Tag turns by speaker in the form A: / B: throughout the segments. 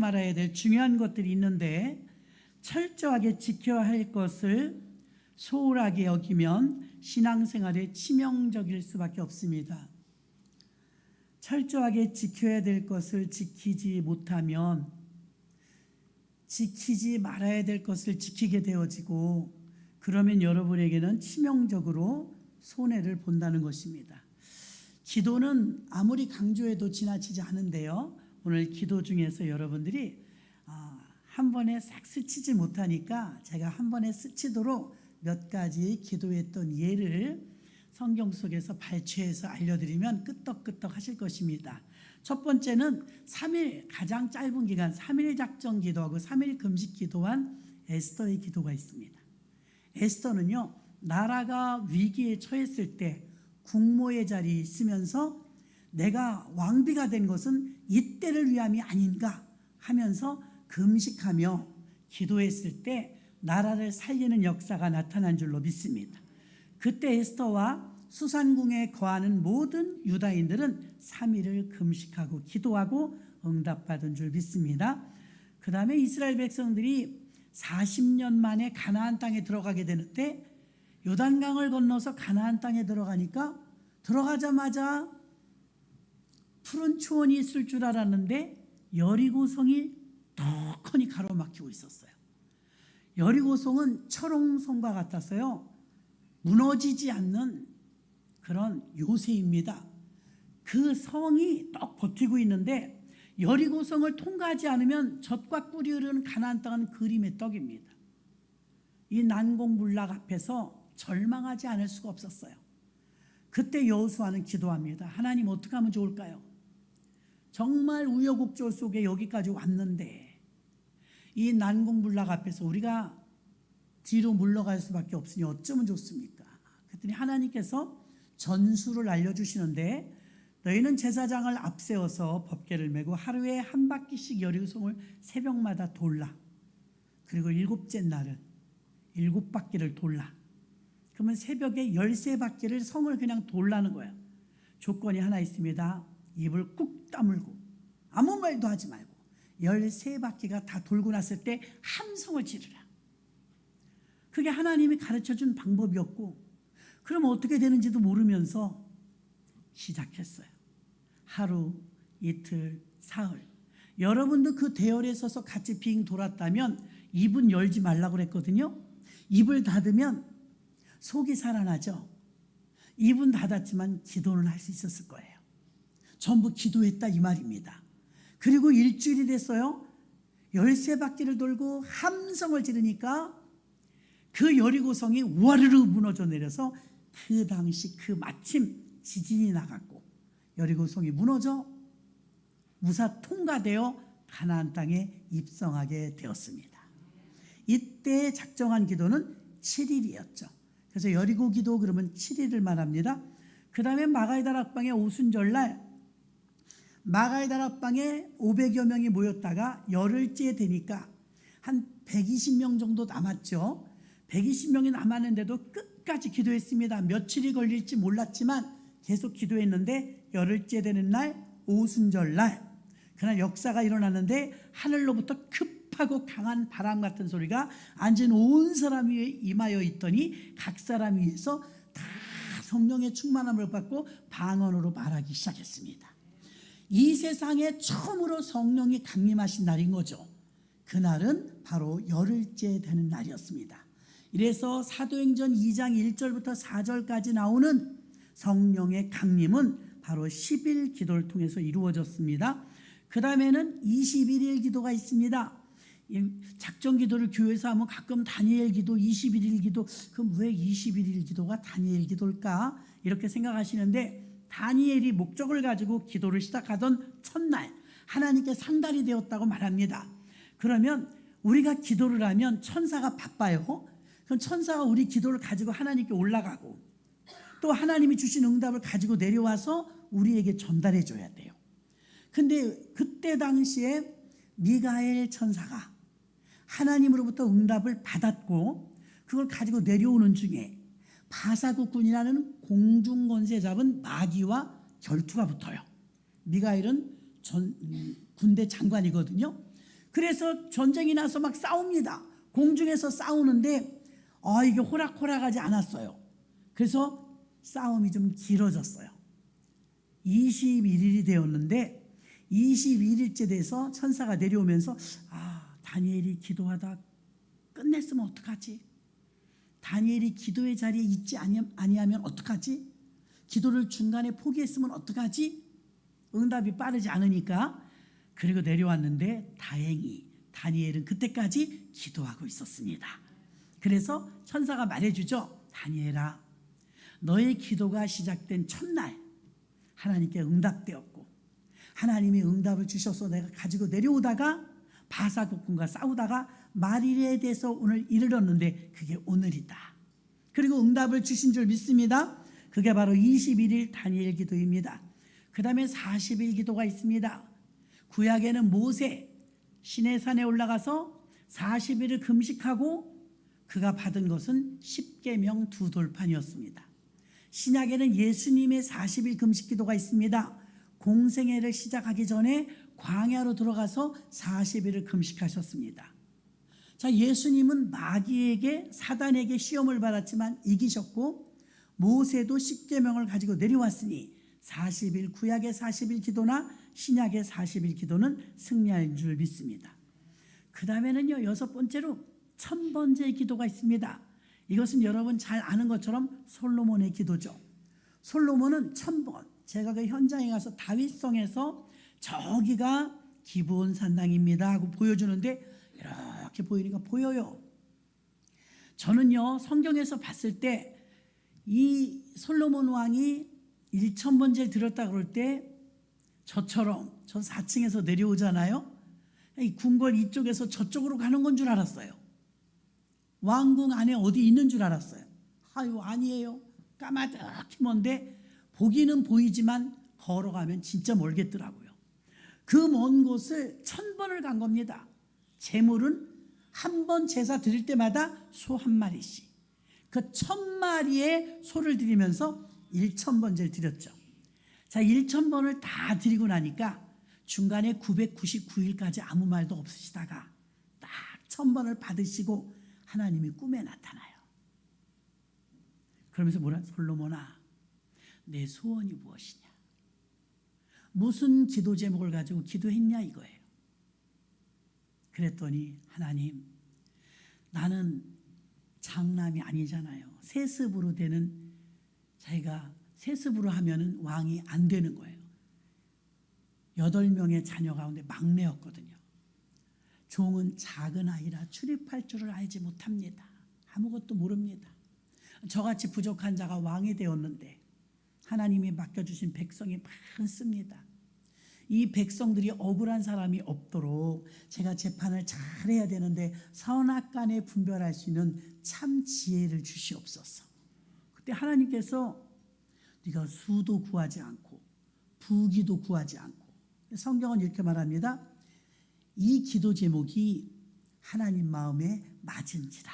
A: 말아야 될 중요한 것들이 있는데 철저하게 지켜야 할 것을 소홀하게 여기면 신앙생활에 치명적일 수밖에 없습니다. 철저하게 지켜야 될 것을 지키지 못하면 지키지 말아야 될 것을 지키게 되어지고, 그러면 여러분에게는 치명적으로 손해를 본다는 것입니다. 기도는 아무리 강조해도 지나치지 않은데요, 오늘 기도 중에서 여러분들이 한 번에 싹 스치지 못하니까 제가 한 번에 스치도록 몇 가지 기도했던 예를 성경 속에서 발췌해서 알려드리면 끄떡끄떡 하실 것입니다. 첫 번째는 3일, 가장 짧은 기간 3일 작정 기도하고 3일 금식 기도한 에스더의 기도가 있습니다. 에스더는요, 나라가 위기에 처했을 때 국모의 자리에 있으면서 내가 왕비가 된 것은 이때를 위함이 아닌가 하면서 금식하며 기도했을 때 나라를 살리는 역사가 나타난 줄로 믿습니다. 그때 에스더와 수산궁에 거하는 모든 유다인들은 3일을 금식하고 기도하고 응답받은 줄 믿습니다. 그 다음에 이스라엘 백성들이 40년 만에 가나안 땅에 들어가게 되는데, 요단강을 건너서 가나안 땅에 들어가니까 들어가자마자 푸른 초원이 있을 줄 알았는데 여리고성이 덕하니 가로막히고 있었어요. 여리고성은 철옹성과 같아서요, 무너지지 않는 그런 요새입니다. 그 성이 떡 버티고 있는데 여리고성을 통과하지 않으면 젖과 꿀이 흐르는 가나안 땅은 그림의 떡입니다. 이 난공불락 앞에서 절망하지 않을 수가 없었어요. 그때 여호수아는 기도합니다. 하나님, 어떻게 하면 좋을까요? 정말 우여곡절 속에 여기까지 왔는데 이 난공불락 앞에서 우리가 뒤로 물러갈 수밖에 없으니 어쩌면 좋습니까? 그랬더니 하나님께서 전술을 알려주시는데, 너희는 제사장을 앞세워서 법궤를 메고 하루에 한 바퀴씩 여리고성을 새벽마다 돌라. 그리고 7째 날은 7바퀴를 돌라. 그러면 새벽에 13바퀴를 성을 그냥 돌라는 거예요. 조건이 하나 있습니다. 입을 꾹 다물고 아무 말도 하지 말고 13바퀴가 다 돌고 났을 때 함성을 지르라. 그게 하나님이 가르쳐준 방법이었고, 그럼 어떻게 되는지도 모르면서 시작했어요. 하루, 이틀, 사흘. 여러분도 그 대열에 서서 같이 빙 돌았다면 입은 열지 말라고 그랬거든요. 입을 닫으면 속이 살아나죠. 입은 닫았지만 기도는 할 수 있었을 거예요. 전부 기도했다 이 말입니다. 그리고 일주일이 됐어요. 13바퀴를 돌고 함성을 지르니까 그 여리고성이 와르르 무너져 내려서 그 당시 그 마침 지진이 나갔고 여리고성이 무너져 무사 통과되어 가나안 땅에 입성하게 되었습니다. 이때 작정한 기도는 7일이었죠. 그래서 여리고 기도 그러면 7일을 말합니다. 그 다음에 마가의 다락방의 오순절날 마가의 다락방에 500여 명이 모였다가 열흘째 되니까 한 120명 정도 남았죠. 120명이 남았는데도 끝까지 기도했습니다. 며칠이 걸릴지 몰랐지만 계속 기도했는데 열흘째 되는 날 오순절날 그날 역사가 일어났는데 하늘로부터 급하고 강한 바람 같은 소리가 앉은 온 사람 위에 임하여 있더니 각 사람 위에서 다 성령의 충만함을 받고 방언으로 말하기 시작했습니다. 이 세상에 처음으로 성령이 강림하신 날인 거죠. 그날은 바로 열흘째 되는 날이었습니다. 이래서 사도행전 2장 1절부터 4절까지 나오는 성령의 강림은 바로 10일 기도를 통해서 이루어졌습니다. 그 다음에는 21일 기도가 있습니다. 작정 기도를 교회에서 하면 가끔 다니엘 기도, 21일 기도, 그럼 왜 21일 기도가 다니엘 기도일까? 이렇게 생각하시는데, 다니엘이 목적을 가지고 기도를 시작하던 첫날 하나님께 상달이 되었다고 말합니다. 그러면 우리가 기도를 하면 천사가 바빠요. 그럼 천사가 우리 기도를 가지고 하나님께 올라가고 또 하나님이 주신 응답을 가지고 내려와서 우리에게 전달해 줘야 돼요. 근데 그때 당시에 미가엘 천사가 하나님으로부터 응답을 받았고 그걸 가지고 내려오는 중에 바사국군이라는 공중권세 잡은 마귀와 결투가 붙어요. 미가엘은 군대 장관이거든요. 그래서 전쟁이 나서 막 싸웁니다. 공중에서 싸우는데 이게 호락호락하지 않았어요. 그래서 싸움이 좀 길어졌어요. 21일이 되었는데 21일째 돼서 천사가 내려오면서 다니엘이 기도하다 끝냈으면 어떡하지? 다니엘이 기도의 자리에 있지 아니하면 어떡하지? 기도를 중간에 포기했으면 어떡하지? 응답이 빠르지 않으니까. 그리고 내려왔는데 다행히 다니엘은 그때까지 기도하고 있었습니다. 그래서 천사가 말해주죠. 다니엘아, 너의 기도가 시작된 첫날 하나님께 응답되었고, 하나님이 응답을 주셔서 내가 가지고 내려오다가 바사국군과 싸우다가 말일에 대해서 오늘 이르렀는데 그게 오늘이다. 그리고 응답을 주신 줄 믿습니다. 그게 바로 21일 다니엘 기도입니다. 그 다음에 40일 기도가 있습니다. 구약에는 모세 시내산에 올라가서 40일을 금식하고 그가 받은 것은 십계명 두 돌판이었습니다. 신약에는 예수님의 40일 금식 기도가 있습니다. 공생애를 시작하기 전에 광야로 들어가서 40일을 금식하셨습니다. 자, 예수님은 마귀에게 사단에게 시험을 받았지만 이기셨고, 모세도 십계명을 가지고 내려왔으니 40일 구약의 40일 기도나 신약의 40일 기도는 승리할 줄 믿습니다. 그 다음에는요, 여섯 번째로 1000번째 기도가 있습니다. 이것은 여러분 잘 아는 것처럼 솔로몬의 기도죠. 솔로몬은 1000번, 제가 그 현장에 가서 다윗성에서 저기가 기브온 산당입니다 하고 보여주는데 이렇게 보이니까 보여요. 저는요, 성경에서 봤을 때 이 솔로몬 왕이 1000번째를 드렸다 그럴 때 저처럼 저 4층에서 내려오잖아요. 이 궁궐 이쪽에서 저쪽으로 가는 건 줄 알았어요. 왕궁 안에 어디 있는 줄 알았어요. 아니에요. 까마득히 먼데 보기는 보이지만 걸어가면 진짜 멀겠더라고요. 그 먼 곳을 1000번을 간 겁니다. 제물은 한 번 제사 드릴 때마다 소 한 마리씩. 그 1000마리의 소를 드리면서 1000번째를 드렸죠. 자, 1000번을 다 드리고 나니까 중간에 999일까지 아무 말도 없으시다가 딱 1000번을 받으시고 하나님이 꿈에 나타나요. 그러면서 뭐라? 솔로몬아, 내 소원이 무엇이냐? 무슨 기도 제목을 가지고 기도했냐 이거예요. 그랬더니 하나님, 나는 장남이 아니잖아요. 세습으로 되는, 자기가 세습으로 하면은 왕이 안 되는 거예요. 8명의 자녀 가운데 막내였거든요. 종은 작은 아이라 출입할 줄을 알지 못합니다. 아무것도 모릅니다. 저같이 부족한 자가 왕이 되었는데 하나님이 맡겨주신 백성이 많습니다. 이 백성들이 억울한 사람이 없도록 제가 재판을 잘해야 되는데 선악간에 분별할 수 있는 참 지혜를 주시옵소서. 그때 하나님께서 네가 수도 구하지 않고 부귀도 구하지 않고, 성경은 이렇게 말합니다. 이 기도 제목이 하나님 마음에 맞은지라.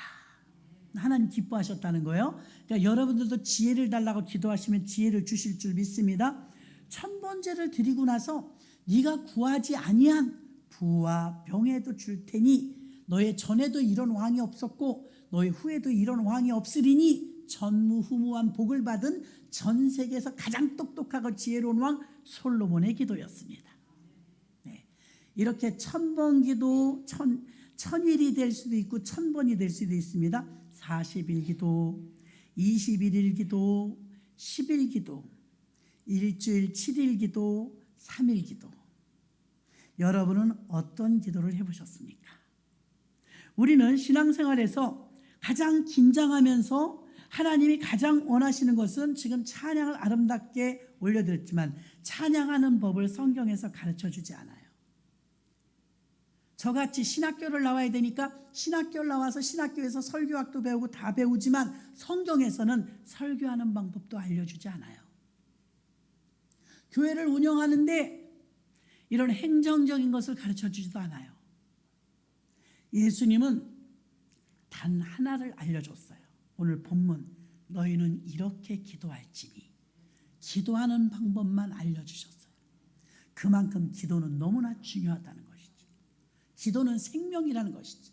A: 하나님 기뻐하셨다는 거예요. 그러니까 여러분들도 지혜를 달라고 기도하시면 지혜를 주실 줄 믿습니다. 1000번째를 드리고 나서 네가 구하지 아니한 부와 병에도 줄 테니 너의 전에도 이런 왕이 없었고 너의 후에도 이런 왕이 없으리니 전무후무한 복을 받은 전 세계에서 가장 똑똑하고 지혜로운 왕 솔로몬의 기도였습니다. 네. 이렇게 1000번 기도, 1000일이 될 수도 있고 1000번이 될 수도 있습니다. 40일 기도, 21일 기도, 10일 기도, 일주일 7일 기도, 3일 기도. 여러분은 어떤 기도를 해보셨습니까? 우리는 신앙생활에서 가장 긴장하면서 하나님이 가장 원하시는 것은 지금 찬양을 아름답게 올려드렸지만 찬양하는 법을 성경에서 가르쳐주지 않아요. 저같이 신학교를 나와야 되니까 신학교를 나와서 신학교에서 설교학도 배우고 다 배우지만 성경에서는 설교하는 방법도 알려주지 않아요. 교회를 운영하는데 이런 행정적인 것을 가르쳐주지도 않아요. 예수님은 단 하나를 알려줬어요. 오늘 본문, 너희는 이렇게 기도할지니, 기도하는 방법만 알려주셨어요. 그만큼 기도는 너무나 중요하다는 것이죠. 기도는 생명이라는 것이죠.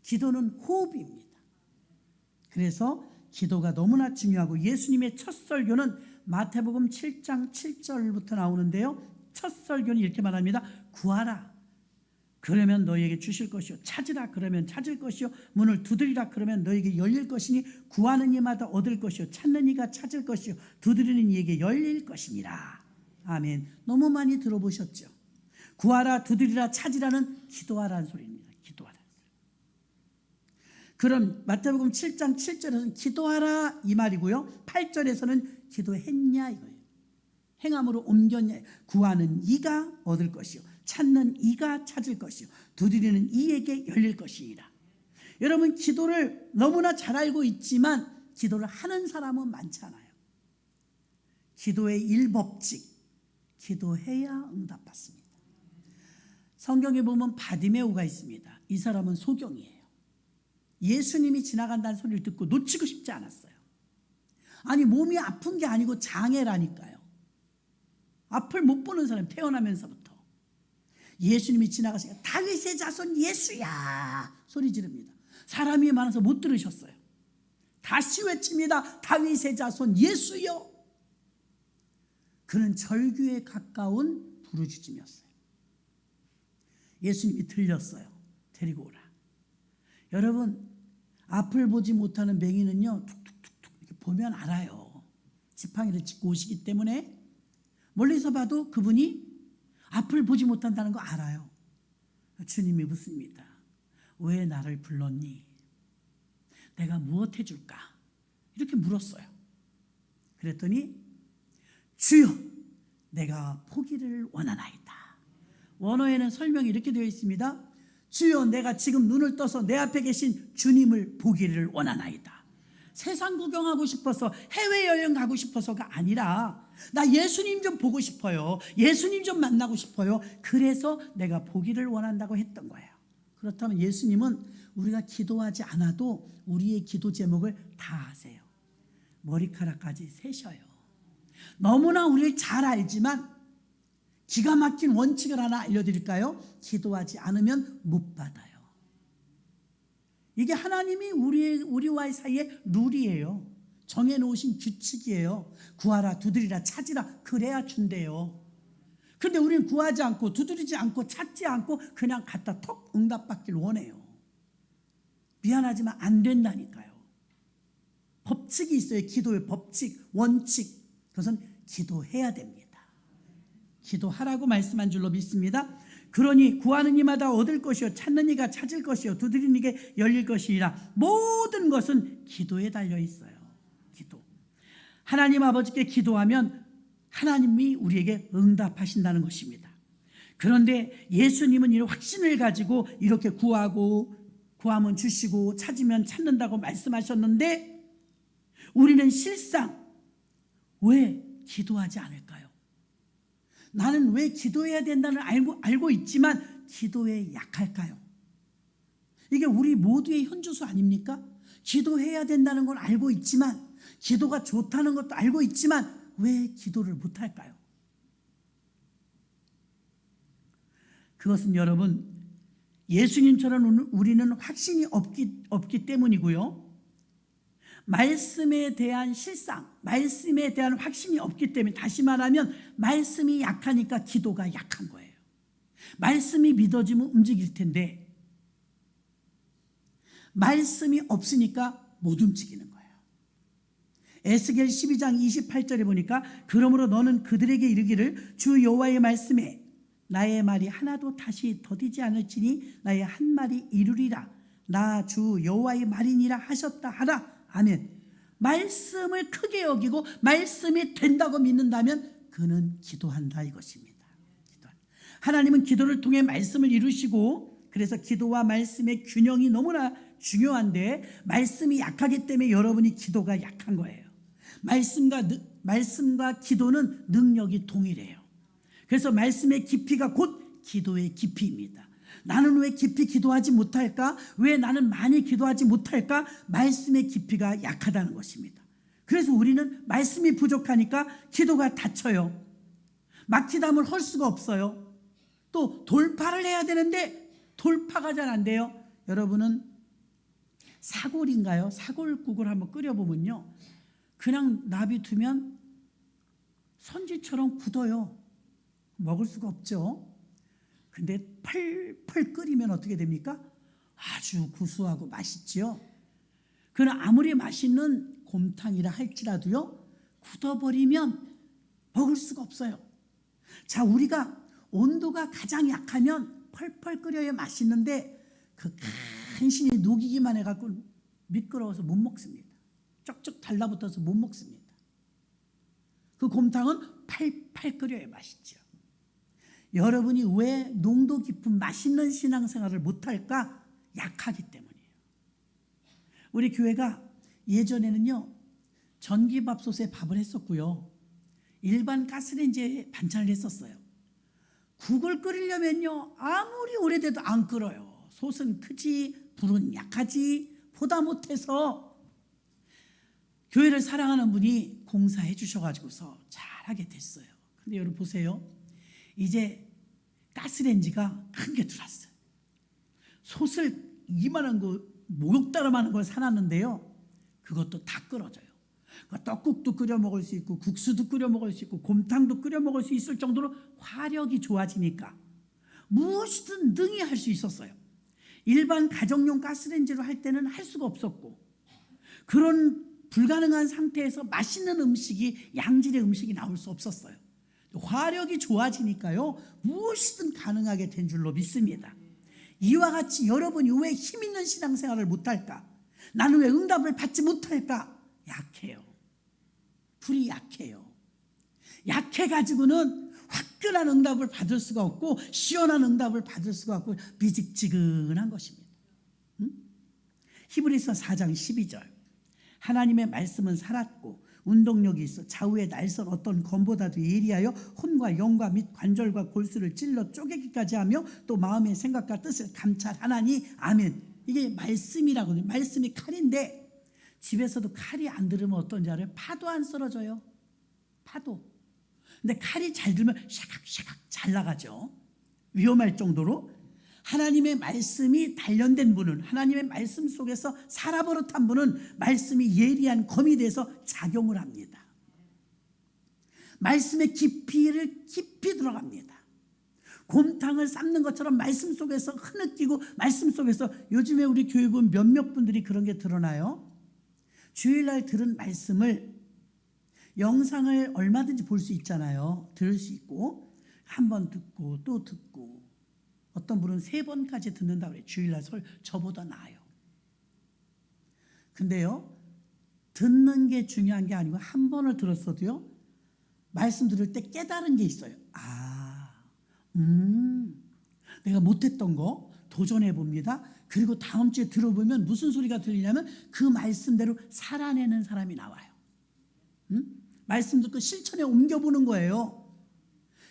A: 기도는 호흡입니다. 그래서 기도가 너무나 중요하고 예수님의 첫 설교는 마태복음 7장 7절부터 나오는데요. 첫 설교는 이렇게 말합니다. 구하라. 그러면 너희에게 주실 것이요. 찾으라. 그러면 찾을 것이요. 문을 두드리라. 그러면 너희에게 열릴 것이니 구하는 이마다 얻을 것이요. 찾는 이가 찾을 것이요. 두드리는 이에게 열릴 것이니라. 아멘. 너무 많이 들어보셨죠? 구하라, 두드리라, 찾으라는 기도하라는 소리입니다. 기도하라. 그럼 마태복음 7장 7절에서는 기도하라 이 말이고요. 8절에서는 기도했냐 이거예요. 행함으로 옮겼냐. 구하는 이가 얻을 것이요. 찾는 이가 찾을 것이요. 두드리는 이에게 열릴 것이니라. 여러분 기도를 너무나 잘 알고 있지만 기도를 하는 사람은 많지 않아요. 기도의 일법칙. 기도해야 응답받습니다. 성경에 보면 바디메오가 있습니다. 이 사람은 소경이에요. 예수님이 지나간다는 소리를 듣고 놓치고 싶지 않았어요. 아니 몸이 아픈 게 아니고 장애라니까요. 앞을 못 보는 사람 태어나면서부터. 예수님이 지나가시니까 다윗의 자손 예수야 소리 지릅니다. 사람이 많아서 못 들으셨어요. 다시 외칩니다. 다윗의 자손 예수여. 그는 절규에 가까운 부르짖음이었어요. 예수님이 들렸어요. 데리고 오라. 여러분 앞을 보지 못하는 맹인은요 툭툭툭툭 이렇게 보면 알아요. 지팡이를 짚고 오시기 때문에 멀리서 봐도 그분이 앞을 보지 못한다는 거 알아요. 주님이 묻습니다. 왜 나를 불렀니? 내가 무엇 해줄까? 이렇게 물었어요. 그랬더니 주여 내가 포기를 원하나이다. 원어에는 설명이 이렇게 되어 있습니다. 주여 내가 지금 눈을 떠서 내 앞에 계신 주님을 보기를 원하나이다. 세상 구경하고 싶어서 해외여행 가고 싶어서가 아니라 나 예수님 좀 보고 싶어요. 예수님 좀 만나고 싶어요. 그래서 내가 보기를 원한다고 했던 거예요. 그렇다면 예수님은 우리가 기도하지 않아도 우리의 기도 제목을 다 아세요. 머리카락까지 세셔요. 너무나 우리를 잘 알지만 기가 막힌 원칙을 하나 알려드릴까요? 기도하지 않으면 못 받아요. 이게 하나님이 우리와의 사이의 룰이에요. 정해놓으신 규칙이에요. 구하라, 두드리라, 찾으라 그래야 준대요. 그런데 우리는 구하지 않고 두드리지 않고 찾지 않고 그냥 갖다 톡 응답받길 원해요. 미안하지만 안 된다니까요. 법칙이 있어요. 기도의 법칙, 원칙. 그것은 기도해야 됩니다. 기도하라고 말씀한 줄로 믿습니다. 그러니 구하는 이마다 얻을 것이요 찾는 이가 찾을 것이요 두드리는 이게 열릴 것이라. 모든 것은 기도에 달려 있어요. 기도. 하나님 아버지께 기도하면 하나님이 우리에게 응답하신다는 것입니다. 그런데 예수님은 이 확신을 가지고 이렇게 구하면 주시고 찾으면 찾는다고 말씀하셨는데 우리는 실상 왜 기도하지 않을까요? 나는 왜 기도해야 된다는 알고 있지만 기도에 약할까요? 이게 우리 모두의 현주소 아닙니까? 기도해야 된다는 건 알고 있지만 기도가 좋다는 것도 알고 있지만 왜 기도를 못할까요? 그것은 여러분 예수님처럼 우리는 확신이 없기 때문이고요. 말씀에 대한 실상, 말씀에 대한 확신이 없기 때문에 다시 말하면 말씀이 약하니까 기도가 약한 거예요. 말씀이 믿어지면 움직일 텐데 말씀이 없으니까 못 움직이는 거예요. 에스겔 12장 28절에 보니까 그러므로 너는 그들에게 이르기를 주 여호와의 말씀에 나의 말이 하나도 다시 더디지 않을지니 나의 한 말이 이루리라. 나 주 여호와의 말이니라 하셨다 하라. 아멘. 말씀을 크게 여기고 말씀이 된다고 믿는다면 그는 기도한다 이것입니다. 하나님은 기도를 통해 말씀을 이루시고 그래서 기도와 말씀의 균형이 너무나 중요한데 말씀이 약하기 때문에 여러분이 기도가 약한 거예요. 말씀과 기도는 능력이 동일해요. 그래서 말씀의 깊이가 곧 기도의 깊이입니다. 나는 왜 깊이 기도하지 못할까? 왜 나는 많이 기도하지 못할까? 말씀의 깊이가 약하다는 것입니다. 그래서 우리는 말씀이 부족하니까 기도가 닫혀요. 막히담을 할 수가 없어요. 또 돌파를 해야 되는데 돌파가 잘 안 돼요. 여러분은 사골인가요? 사골국을 한번 끓여보면요, 그냥 놔두면 선지처럼 굳어요. 먹을 수가 없죠. 근데 펄펄 끓이면 어떻게 됩니까? 아주 구수하고 맛있지요. 그러나 아무리 맛있는 곰탕이라 할지라도요, 굳어버리면 먹을 수가 없어요. 자, 우리가 온도가 가장 약하면 펄펄 끓여야 맛있는데 그 간신히 녹이기만 해갖고 미끄러워서 못 먹습니다. 쩍쩍 달라붙어서 못 먹습니다. 그 곰탕은 팔팔 끓여야 맛있죠. 여러분이 왜 농도 깊은 맛있는 신앙생활을 못할까? 약하기 때문이에요. 우리 교회가 예전에는요, 전기밥솥에 밥을 했었고요, 일반 가스레인지에 반찬을 했었어요. 국을 끓이려면요, 아무리 오래돼도 안 끓어요. 솥은 크지, 불은 약하지, 보다 못해서 교회를 사랑하는 분이 공사해 주셔가지고서 잘하게 됐어요. 근데 여러분 보세요. 이제 가스레인지가 큰 게 들어왔어요. 솥을 이만한 거, 목욕다름하는 걸 사놨는데요, 그것도 다 끓어져요. 떡국도 끓여 먹을 수 있고 국수도 끓여 먹을 수 있고 곰탕도 끓여 먹을 수 있을 정도로 화력이 좋아지니까 무엇이든 능히 할 수 있었어요. 일반 가정용 가스레인지로 할 때는 할 수가 없었고, 그런 불가능한 상태에서 맛있는 음식이, 양질의 음식이 나올 수 없었어요. 화력이 좋아지니까요, 무엇이든 가능하게 된 줄로 믿습니다. 이와 같이 여러분이 왜 힘 있는 신앙생활을 못할까? 나는 왜 응답을 받지 못할까? 약해요. 불이 약해요. 약해가지고는 화끈한 응답을 받을 수가 없고 시원한 응답을 받을 수가 없고 미직지근한 것입니다. 히브리서 4장 12절, 하나님의 말씀은 살았고 운동력이 있어 좌우에 날선 어떤 검보다도 예리하여 혼과 영과 및 관절과 골수를 찔러 쪼개기까지 하며 또 마음의 생각과 뜻을 감찰하나니 아멘. 이게 말씀이라고. 말씀이 칼인데 집에서도 칼이 안 들으면 어떤지 알아요? 파도 안 썰어져요. 파도. 근데 칼이 잘 들면 샤각샤각 잘 나가죠. 위험할 정도로 하나님의 말씀이 단련된 분은, 하나님의 말씀 속에서 살아버릇한 분은 말씀이 예리한 검이 돼서 작용을 합니다. 말씀의 깊이를 깊이 들어갑니다. 곰탕을 삶는 것처럼 말씀 속에서 흐느끼고, 말씀 속에서 요즘에 우리 교회 보면 몇몇 분들이 그런 게 드러나요. 주일날 들은 말씀을 영상을 얼마든지 볼 수 있잖아요. 들을 수 있고 한 번 듣고 또 듣고, 어떤 분은 3번까지 듣는다고 그래요. 주일날 저보다 나아요. 근데요, 듣는 게 중요한 게 아니고 한 번을 들었어도요, 말씀 들을 때 깨달은 게 있어요. 내가 못했던 거 도전해 봅니다. 그리고 다음 주에 들어보면 무슨 소리가 들리냐면 그 말씀대로 살아내는 사람이 나와요. 말씀 듣고 실천에 옮겨보는 거예요.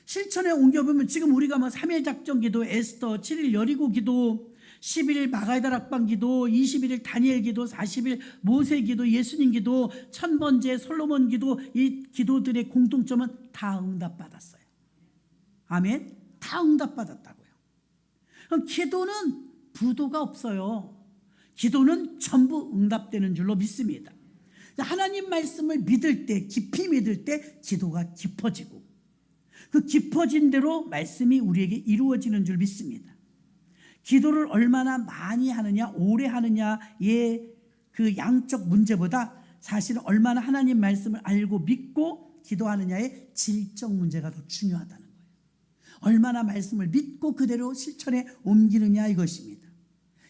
A: 실천에 옮겨보면 지금 우리가 3일 작전 기도, 에스더, 7일 여리고 기도, 11일 마가다락방 기도, 21일 다니엘 기도, 40일 모세 기도, 예수님 기도, 1000번째 솔로몬 기도, 이 기도들의 공통점은 다 응답받았어요. 아멘. 다 응답받았다고요. 그럼 기도는 부도가 없어요. 기도는 전부 응답되는 줄로 믿습니다. 하나님 말씀을 믿을 때, 깊이 믿을 때 기도가 깊어지고, 그 깊어진 대로 말씀이 우리에게 이루어지는 줄 믿습니다. 기도를 얼마나 많이 하느냐, 오래 하느냐의 그 양적 문제보다 사실은 얼마나 하나님 말씀을 알고 믿고 기도하느냐의 질적 문제가 더 중요하다는 거예요. 얼마나 말씀을 믿고 그대로 실천에 옮기느냐 이것입니다.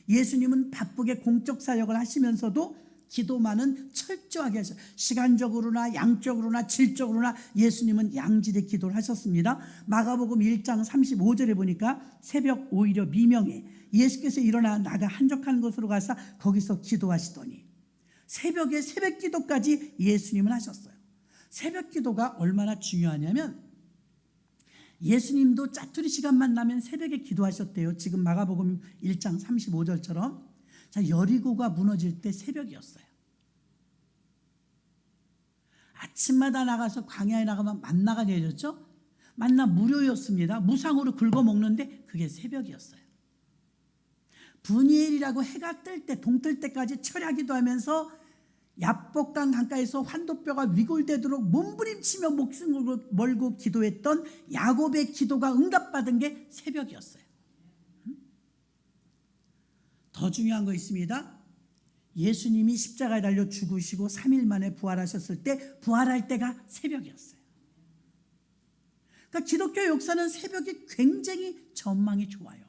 A: 예수님은 바쁘게 공적 사역을 하시면서도 기도만은 철저하게 하셨어요. 시간적으로나 양적으로나 질적으로나 예수님은 양질의 기도를 하셨습니다. 마가복음 1장 35절에 보니까 새벽 오히려 미명에 예수께서 일어나 나가 한적한 곳으로 가서 거기서 기도하시더니, 새벽에 새벽 기도까지 예수님은 하셨어요. 새벽 기도가 얼마나 중요하냐면 예수님도 짜투리 시간만 나면 새벽에 기도하셨대요. 지금 마가복음 1장 35절처럼. 자, 여리고가 무너질 때 새벽이었어요. 아침마다 나가서 광야에 나가면 만나가 내렸죠. 만나 무료였습니다. 무상으로 긁어 먹는데 그게 새벽이었어요. 분이엘이라고 해가 뜰 때, 동뜰 때까지 철야기도 하면서 야복강 강가에서 환도뼈가 위골되도록 몸부림치며 목숨을 걸고 기도했던 야곱의 기도가 응답받은 게 새벽이었어요. 더 중요한 거 있습니다. 예수님이 십자가에 달려 죽으시고 3일 만에 부활하셨을 때 부활할 때가 새벽이었어요. 그러니까 기독교 역사는 새벽이 굉장히 전망이 좋아요.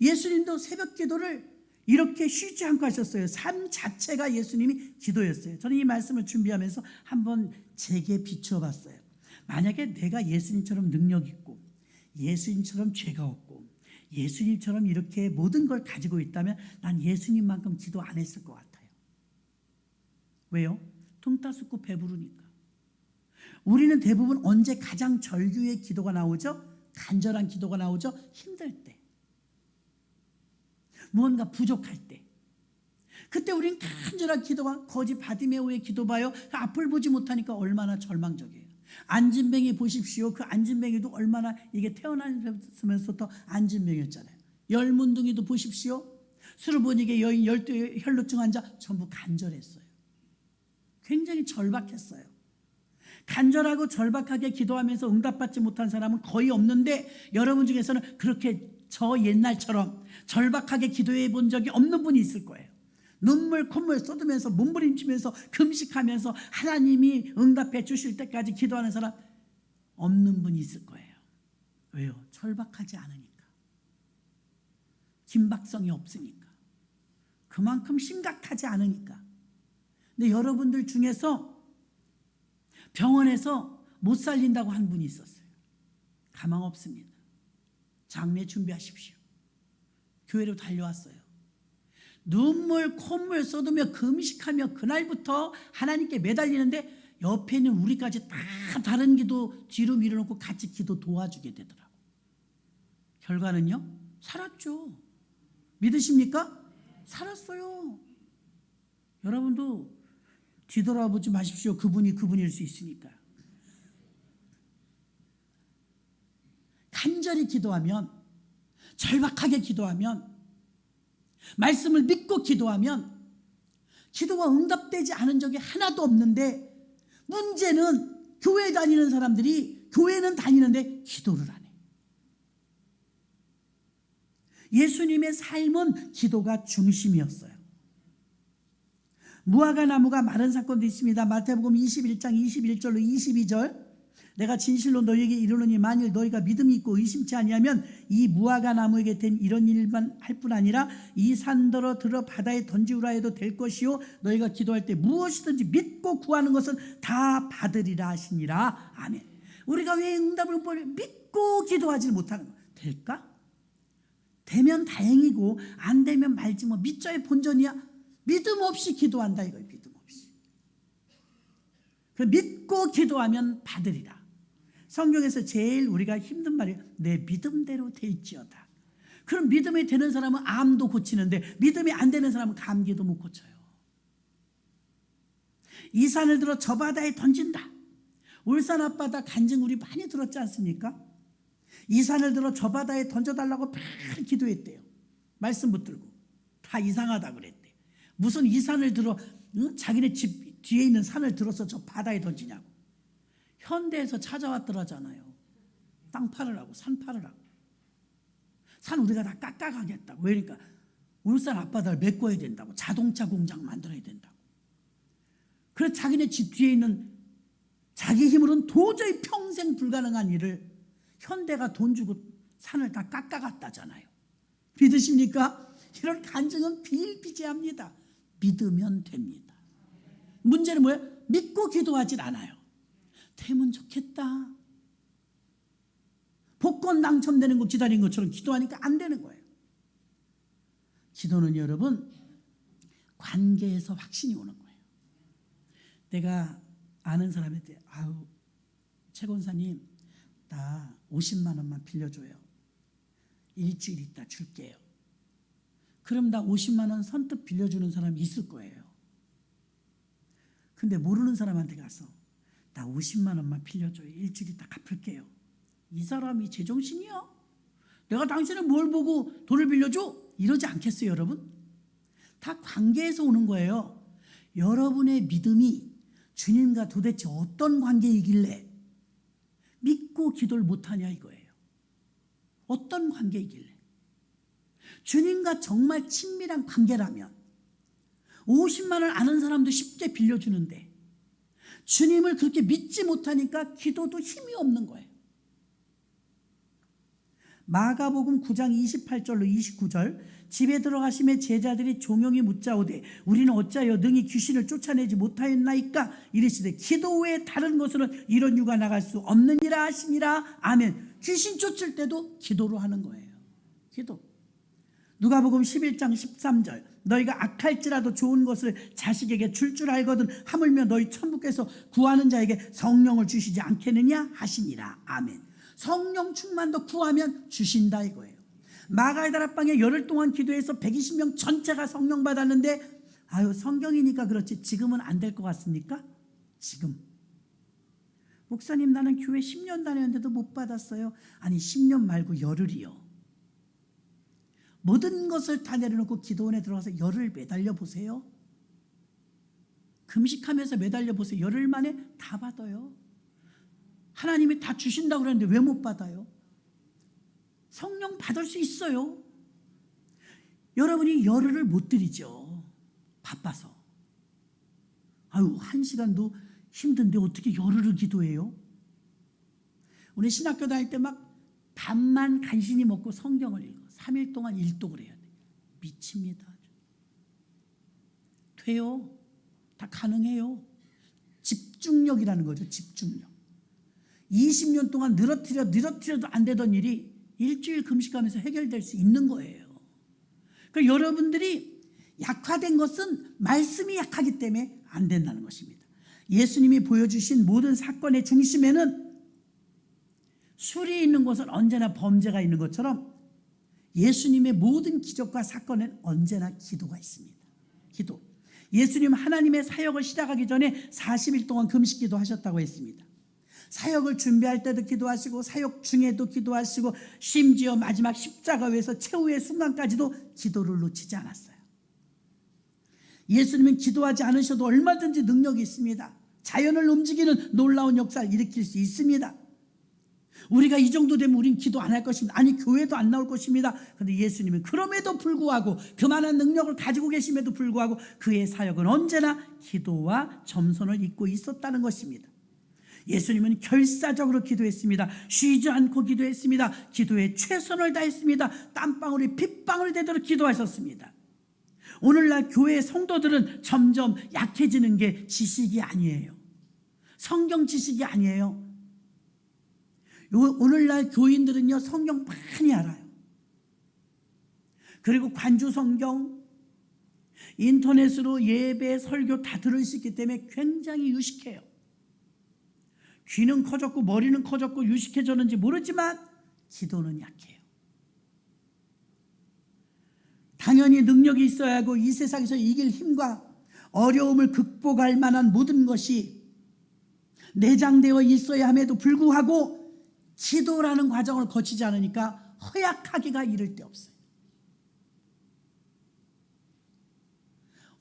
A: 예수님도 새벽 기도를 이렇게 쉬지 않고 하셨어요. 삶 자체가 예수님이 기도였어요. 저는 이 말씀을 준비하면서 한번 제게 비추어 봤어요. 만약에 내가 예수님처럼 능력 있고 예수님처럼 죄가 없고 예수님처럼 이렇게 모든 걸 가지고 있다면 난 예수님만큼 기도 안 했을 것 같아요. 왜요? 등 따숩고 배부르니까. 우리는 대부분 언제 가장 절규의 기도가 나오죠? 간절한 기도가 나오죠? 힘들 때, 무언가 부족할 때. 그때 우린 간절한 기도가, 거지 바디메오의 기도 봐요. 앞을 보지 못하니까 얼마나 절망적이에요. 안진뱅이 보십시오. 그 안진뱅이도 얼마나, 이게 태어나면서부터 안진뱅이였잖아요. 열문둥이도 보십시오. 수르보니게 여인 12 혈루증 환자 전부 간절했어요. 굉장히 절박했어요. 간절하고 절박하게 기도하면서 응답받지 못한 사람은 거의 없는데, 여러분 중에서는 그렇게 저 옛날처럼 절박하게 기도해 본 적이 없는 분이 있을 거예요. 눈물 콧물 쏟으면서 몸부림치면서 금식하면서 하나님이 응답해 주실 때까지 기도하는 사람 없는 분이 있을 거예요. 왜요? 절박하지 않으니까. 긴박성이 없으니까. 그만큼 심각하지 않으니까. 근데 여러분들 중에서 병원에서 못 살린다고 한 분이 있었어요. 가망 없습니다. 장례 준비하십시오. 교회로 달려왔어요. 눈물 콧물 쏟으며 금식하며 그날부터 하나님께 매달리는데 옆에는 우리까지 다 다른 기도 뒤로 밀어놓고 같이 기도 도와주게 되더라고요. 결과는요? 살았죠. 믿으십니까? 살았어요. 여러분도 뒤돌아보지 마십시오. 그분이 그분일 수 있으니까. 간절히 기도하면, 절박하게 기도하면, 말씀을 믿고 기도하면 기도가 응답되지 않은 적이 하나도 없는데, 문제는 교회 다니는 사람들이 교회는 다니는데 기도를 안 해. 예수님의 삶은 기도가 중심이었어요. 무화과 나무가 마른 사건도 있습니다. 마태복음 21장 21절로 22절. 내가 진실로 너희에게 이르노니 만일 너희가 믿음이 있고 의심치 아니하면 이 무화과 나무에게 된 이런 일만 할 뿐 아니라 이 산더러 들어 바다에 던지우라 해도 될 것이요 너희가 기도할 때 무엇이든지 믿고 구하는 것은 다 받으리라 하시니라. 아멘. 우리가 왜 응답을 믿고 기도하지 못하는 거야? 될까? 되면 다행이고 안 되면 말지 뭐. 믿자의 본전이야. 믿음 없이 기도한다 이거예요. 믿음 없이. 그 믿고 기도하면 받으리라. 성경에서 제일 우리가 힘든 말이 내 믿음대로 될지어다. 그럼 믿음이 되는 사람은 암도 고치는데 믿음이 안 되는 사람은 감기도 못 고쳐요. 이 산을 들어 저 바다에 던진다. 울산 앞바다 간증 우리 많이 들었지 않습니까? 이 산을 들어 저 바다에 던져달라고 막 기도했대요. 말씀 붙들고 다 이상하다 그랬대. 무슨 이 산을 들어, 자기네 집 뒤에 있는 산을 들어서 저 바다에 던지냐고. 현대에서 찾아왔더라잖아요. 땅 팔으라고, 산 팔으라고. 산 우리가 다 깎아가겠다고. 그러니까 울산 앞바다를 메꿔야 된다고. 자동차 공장 만들어야 된다고. 그래서 자기네 집 뒤에 있는, 자기 힘으로는 도저히 평생 불가능한 일을 현대가 돈 주고 산을 다 깎아갔다잖아요. 믿으십니까? 이런 간증은 비일비재합니다. 믿으면 됩니다. 문제는 뭐예요? 믿고 기도하진 않아요. 되면 좋겠다. 복권 당첨되는 거 기다린 것처럼 기도하니까 안 되는 거예요. 기도는 여러분 관계에서 확신이 오는 거예요. 내가 아는 사람한테 아우 최 권사님 나 50만 원만 빌려줘요. 일주일 있다 줄게요. 그럼 나 50만 원 선뜻 빌려주는 사람이 있을 거예요. 근데 모르는 사람한테 가서 나 50만 원만 빌려줘요. 일주일 있다 갚을게요. 이 사람이 제정신이야? 내가 당신을 뭘 보고 돈을 빌려줘? 이러지 않겠어요, 여러분? 다 관계에서 오는 거예요. 여러분의 믿음이 주님과 도대체 어떤 관계이길래 믿고 기도를 못하냐 이거예요. 어떤 관계이길래. 주님과 정말 친밀한 관계라면 50만 원 아는 사람도 쉽게 빌려주는데 주님을 그렇게 믿지 못하니까 기도도 힘이 없는 거예요. 마가복음 9장 28절로 29절 집에 들어가심에 제자들이 종용이 묻자오되 우리는 어찌하여 능히 귀신을 쫓아내지 못하였나이까 이르시되 기도 외에 다른 것으로는 이런 유가 나갈 수 없느니라 하시니라. 아멘. 귀신 쫓을 때도 기도로 하는 거예요. 기도. 누가복음 11장 13절 너희가 악할지라도 좋은 것을 자식에게 줄 알거든 하물며 너희 천부께서 구하는 자에게 성령을 주시지 않겠느냐 하시니라. 아멘. 성령 충만도 구하면 주신다 이거예요. 마가의 다락방에 열흘 동안 기도해서 120명 전체가 성령 받았는데 아유 성경이니까 그렇지 지금은 안 될 것 같습니까? 지금 목사님 나는 교회 10년 다녔는데도 못 받았어요. 아니 10년 말고 열흘이요. 모든 것을 다 내려놓고 기도원에 들어가서 열흘 매달려 보세요. 금식하면서 매달려 보세요. 열흘 만에 다 받아요. 하나님이 다 주신다고 그랬는데 왜 못 받아요? 성령 받을 수 있어요. 여러분이 열흘을 못 드리죠. 바빠서. 아유 1시간도 힘든데 어떻게 열흘을 기도해요? 우리 신학교 다닐 때 막 밥만 간신히 먹고 성경을 읽어. 3일 동안 일독을 해야 돼. 미칩니다. 돼요. 다 가능해요. 집중력이라는 거죠. 집중력. 20년 동안 늘어뜨려도 안 되던 일이 일주일 금식하면서 해결될 수 있는 거예요. 그러니까 여러분들이 약화된 것은 말씀이 약하기 때문에 안 된다는 것입니다. 예수님이 보여주신 모든 사건의 중심에는 술이 있는 곳은 언제나 범죄가 있는 것처럼 예수님의 모든 기적과 사건은 언제나 기도가 있습니다. 기도. 예수님 하나님의 사역을 시작하기 전에 40일 동안 금식기도 하셨다고 했습니다. 사역을 준비할 때도 기도하시고 사역 중에도 기도하시고 심지어 마지막 십자가에서 최후의 순간까지도 기도를 놓치지 않았어요. 예수님은 기도하지 않으셔도 얼마든지 능력이 있습니다. 자연을 움직이는 놀라운 역사를 일으킬 수 있습니다. 우리가 이 정도 되면 우린 기도 안 할 것입니다. 아니 교회도 안 나올 것입니다. 그런데 예수님은 그럼에도 불구하고 그만한 능력을 가지고 계심에도 불구하고 그의 사역은 언제나 기도와 점선을 잇고 있었다는 것입니다. 예수님은 결사적으로 기도했습니다. 쉬지 않고 기도했습니다. 기도에 최선을 다했습니다. 땀방울이 핏방울이 되도록 기도하셨습니다. 오늘날 교회 성도들은 점점 약해지는 게 지식이 아니에요. 성경 지식이 아니에요. 오늘날 교인들은요 성경 많이 알아요. 그리고 관주 성경, 인터넷으로 예배, 설교 다 들을 수 있기 때문에 굉장히 유식해요. 귀는 커졌고 머리는 커졌고 유식해졌는지 모르지만 기도는 약해요. 당연히 능력이 있어야 하고 이 세상에서 이길 힘과 어려움을 극복할 만한 모든 것이 내장되어 있어야 함에도 불구하고 기도라는 과정을 거치지 않으니까 허약하기가 이를 데 없어요.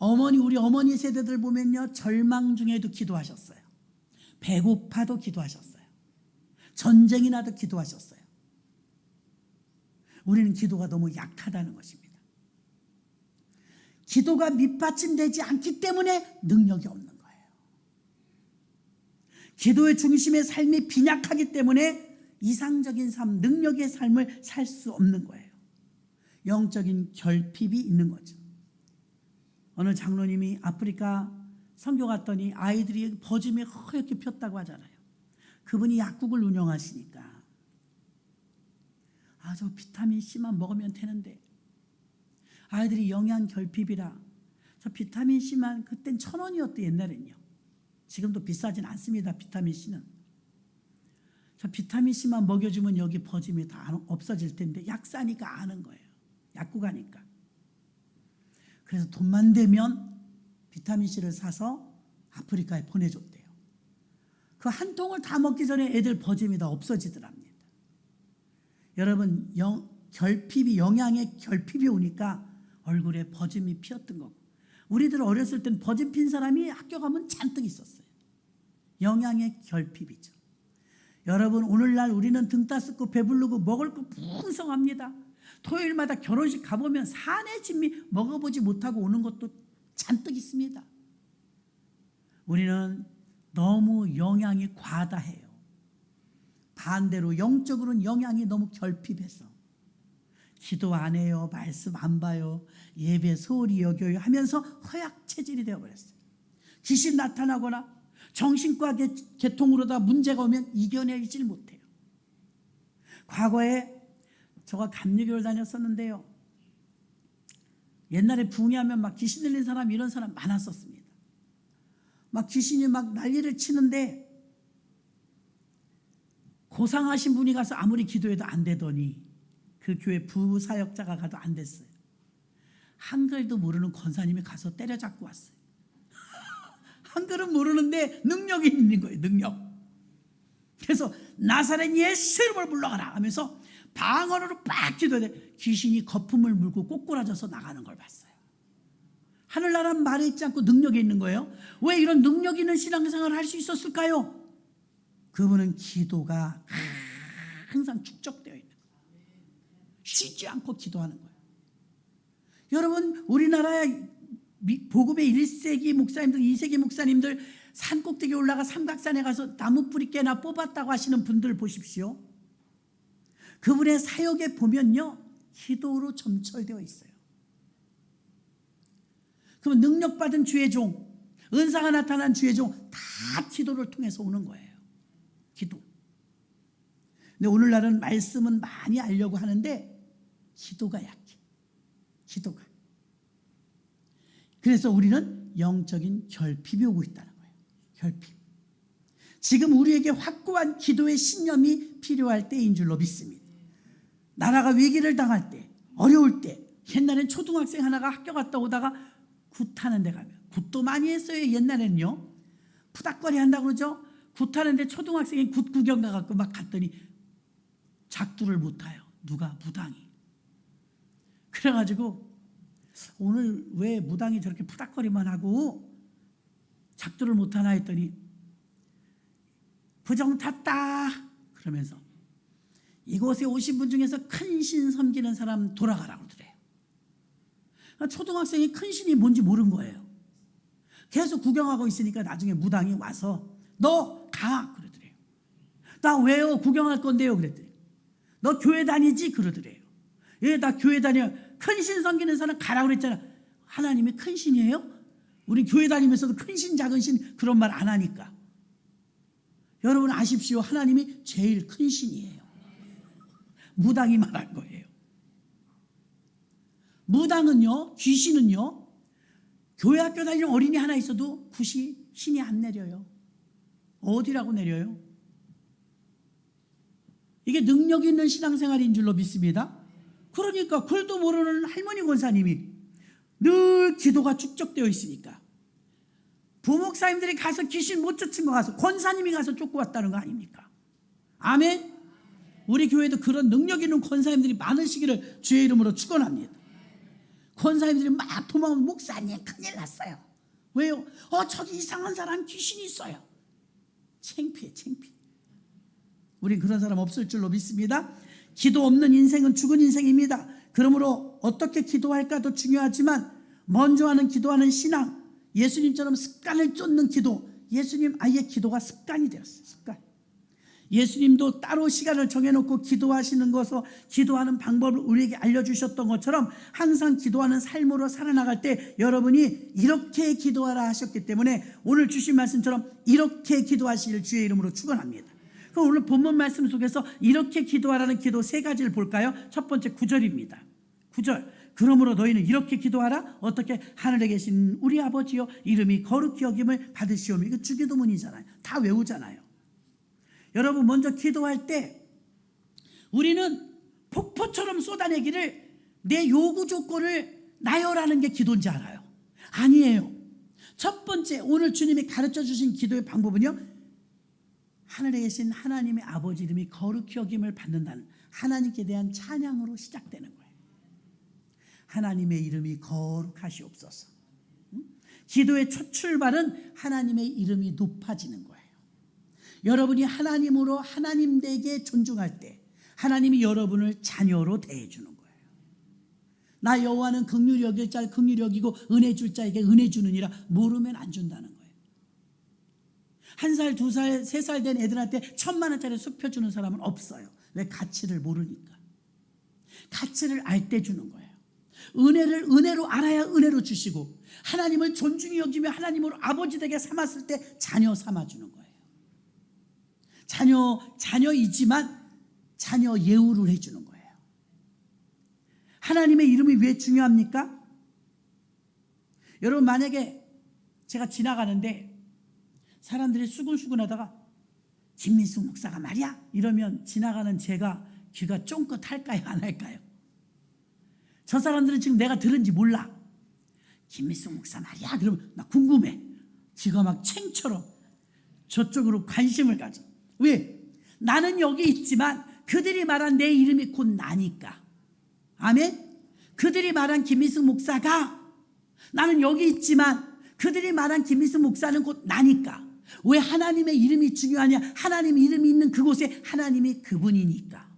A: 우리 어머니 세대들 보면요 절망 중에도 기도하셨어요. 배고파도 기도하셨어요. 전쟁이 나도 기도하셨어요. 우리는 기도가 너무 약하다는 것입니다. 기도가 밑받침되지 않기 때문에 능력이 없는 거예요. 기도의 중심의 삶이 빈약하기 때문에 이상적인 삶, 능력의 삶을 살 수 없는 거예요. 영적인 결핍이 있는 거죠. 어느 장로님이 아프리카 선교 갔더니 아이들이 버짐이 허옇게 폈다고 하잖아요. 그분이 약국을 운영하시니까 저 비타민 C만 먹으면 되는데 아이들이 영양 결핍이라 저 비타민 C만 그땐 1,000원이었대 옛날엔요. 지금도 비싸진 않습니다. 비타민 C는. 저 비타민 C만 먹여주면 여기 버짐이 다 없어질 텐데 약 사니까 아는 거예요. 약국 가니까. 그래서 돈만 되면 비타민 C를 사서 아프리카에 보내줬대요. 그 한 통을 다 먹기 전에 애들 버짐이 다 없어지더랍니다. 여러분, 결핍이, 영양의 결핍이 오니까 얼굴에 버짐이 피었던 거고, 우리들 어렸을 땐 버짐 핀 사람이 학교 가면 잔뜩 있었어요. 영양의 결핍이죠. 여러분, 오늘날 우리는 등 따숩고 배부르고 먹을 거 풍성합니다. 토요일마다 결혼식 가보면 산의 진미 먹어보지 못하고 오는 것도 잔뜩 있습니다. 우리는 너무 영양이 과다해요. 반대로 영적으로는 영양이 너무 결핍해서 기도 안 해요, 말씀 안 봐요, 예배 소홀히 여겨요 하면서 허약 체질이 되어버렸어요. 귀신 나타나거나 정신과 계통으로다 문제가 오면 이겨내질 못해요. 과거에 제가 감리교를 다녔었는데요, 옛날에 붕이하면 막 귀신 들린 사람, 이런 사람 많았었습니다. 막 귀신이 막 난리를 치는데 고상하신 분이 가서 아무리 기도해도 안 되더니 그 교회 부사역자가 가도 안 됐어요. 한글도 모르는 권사님이 가서 때려잡고 왔어요. 한글은 모르는데 능력이 있는 거예요. 능력. 그래서 나사렛 예수 이름을 불러가라 하면서 방언으로 빡 기도해 귀신이 거품을 물고 꼬꾸라져서 나가는 걸 봤어요. 하늘나라는 말에 있지 않고 능력이 있는 거예요. 왜 이런 능력 있는 신앙생활을 할 수 있었을까요? 그분은 기도가 항상 축적되어 있는 거예요. 쉬지 않고 기도하는 거예요. 여러분, 우리나라의 복음의 1세기 목사님들, 2세기 목사님들 산꼭대기에 올라가 삼각산에 가서 나무 뿌리 깨나 뽑았다고 하시는 분들 보십시오. 그분의 사역에 보면요, 기도로 점철되어 있어요. 그러면 능력받은 주의 종, 은사가 나타난 주의 종 다 기도를 통해서 오는 거예요. 기도. 근데 오늘날은 말씀은 많이 알려고 하는데 기도가 약해. 기도가. 그래서 우리는 영적인 결핍이 오고 있다는 거예요. 결핍. 지금 우리에게 확고한 기도의 신념이 필요할 때인 줄로 믿습니다. 나라가 위기를 당할 때, 어려울 때, 옛날엔 초등학생 하나가 학교 갔다 오다가 굿하는 데 가면, 굿도 많이 했어요. 옛날에는요. 푸닥거리 한다고 그러죠. 굿하는데 초등학생이 굿 구경 가갖고 막 갔더니 작두를 못 타요. 누가? 무당이. 그래가지고 오늘 왜 무당이 저렇게 푸닥거리만 하고 작두를 못 하나 했더니 부정 탔다 그러면서 이곳에 오신 분 중에서 큰 신 섬기는 사람 돌아가라고 그래요. 초등학생이 큰 신이 뭔지 모른 거예요. 계속 구경하고 있으니까 나중에 무당이 와서 너 가 그러더래요. 나 왜요? 구경할 건데요 그랬더니 너 교회 다니지? 그러더래요. 예, 나 교회 다녀요. 큰 신 섬기는 사람 가라고 그랬잖아. 하나님이 큰 신이에요? 우리 교회 다니면서도 큰 신 작은 신 그런 말 안 하니까. 여러분 아십시오. 하나님이 제일 큰 신이에요. 무당이 말한 거예요. 무당은요, 귀신은요, 교회 학교 다니는 어린이 하나 있어도 굿이 신이 안 내려요. 어디라고 내려요? 이게 능력 있는 신앙생활인 줄로 믿습니다. 그러니까 글도 모르는 할머니 권사님이 늘 기도가 축적되어 있으니까 부목사님들이 가서 귀신 못 쫓은 거 가서 권사님이 가서 쫓고 왔다는 거 아닙니까? 아멘. 우리 교회도 그런 능력 있는 권사님들이 많으시기를 주의 이름으로 축원합니다. 권사님들이 막 도망오면 목사님 큰일 났어요. 왜요? 저기 이상한 사람 귀신이 있어요. 창피해, 창피해. 우린 그런 사람 없을 줄로 믿습니다. 기도 없는 인생은 죽은 인생입니다. 그러므로 어떻게 기도할까도 중요하지만 먼저 하는 기도하는 신앙, 예수님처럼 습관을 쫓는 기도, 예수님 아예 기도가 습관이 되었어요. 습관. 예수님도 따로 시간을 정해놓고 기도하시는 것을, 기도하는 방법을 우리에게 알려주셨던 것처럼 항상 기도하는 삶으로 살아나갈 때 여러분이 이렇게 기도하라 하셨기 때문에 오늘 주신 말씀처럼 이렇게 기도하시길 주의 이름으로 축원합니다. 그럼 오늘 본문 말씀 속에서 이렇게 기도하라는 기도 세 가지를 볼까요? 첫 번째 9절입니다. 9절. 그러므로 너희는 이렇게 기도하라. 어떻게? 하늘에 계신 우리 아버지여 이름이 거룩히 여김을 받으시오며. 이거 주기도문이잖아요. 다 외우잖아요. 여러분 먼저 기도할 때 우리는 폭포처럼 쏟아내기를 내 요구 조건을 나열하는 게 기도인지 알아요? 아니에요. 첫 번째 오늘 주님이 가르쳐 주신 기도의 방법은요, 하늘에 계신 하나님의 아버지 이름이 거룩히 여김을 받는다는 하나님께 대한 찬양으로 시작되는 거예요. 하나님의 이름이 거룩하시옵소서. 기도의 첫 출발은 하나님의 이름이 높아지는 거예요. 여러분이 하나님으로 하나님에게 존중할 때 하나님이 여러분을 자녀로 대해주는 거예요. 나 여호와는 긍휼히 여길 자를 긍휼히 여기고 은혜 줄 자에게 은혜 주느니라. 모르면 안 준다는 거예요. 1살, 2살, 3살 된 애들한테 1,000만 원짜리 수표 주는 사람은 없어요. 왜? 가치를 모르니까. 가치를 알 때 주는 거예요. 은혜를 은혜로 알아야 은혜로 주시고, 하나님을 존중히 여기며 하나님으로 아버지 되게 삼았을 때 자녀 삼아주는 거예요. 자녀이지만 자녀 예우를 해주는 거예요. 하나님의 이름이 왜 중요합니까? 여러분, 만약에 제가 지나가는데 사람들이 수근수근하다가 김민숙 목사가 말이야 이러면 지나가는 제가 귀가 쫑긋할까요, 안 할까요? 저 사람들은 지금 내가 들은지 몰라. 김민숙 목사 말이야 그러면 나 궁금해. 귀가 막 챙처럼 저쪽으로 관심을 가져. 왜? 나는 여기 있지만 그들이 말한 내 이름이 곧 나니까. 아멘? 그들이 말한 김민숙 목사가, 나는 여기 있지만 그들이 말한 김민숙 목사는 곧 나니까. 왜 하나님의 이름이 중요하냐? 하나님 이름이 있는 그곳에 하나님이 그분이니까.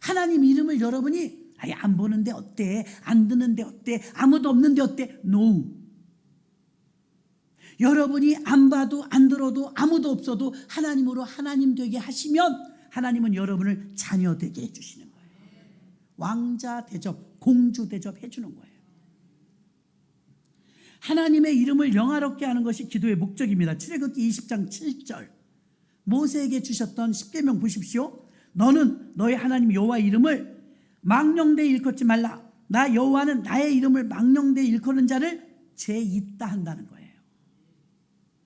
A: 하나님 이름을 여러분이 아예 안 보는데 어때? 안 듣는데 어때? 아무도 없는데 어때? No. 여러분이 안 봐도 안 들어도 아무도 없어도 하나님으로 하나님 되게 하시면 하나님은 여러분을 자녀 되게 해주시는 거예요. 왕자 대접, 공주 대접 해주는 거예요. 하나님의 이름을 영화롭게 하는 것이 기도의 목적입니다. 출애굽기 20장 7절 모세에게 주셨던 십계명 보십시오. 너는 너의 하나님 여호와 이름을 망령되이 일컫지 말라. 나 여호와는 나의 이름을 망령되이 일컫는 자를 죄 있다 한다는 거예요.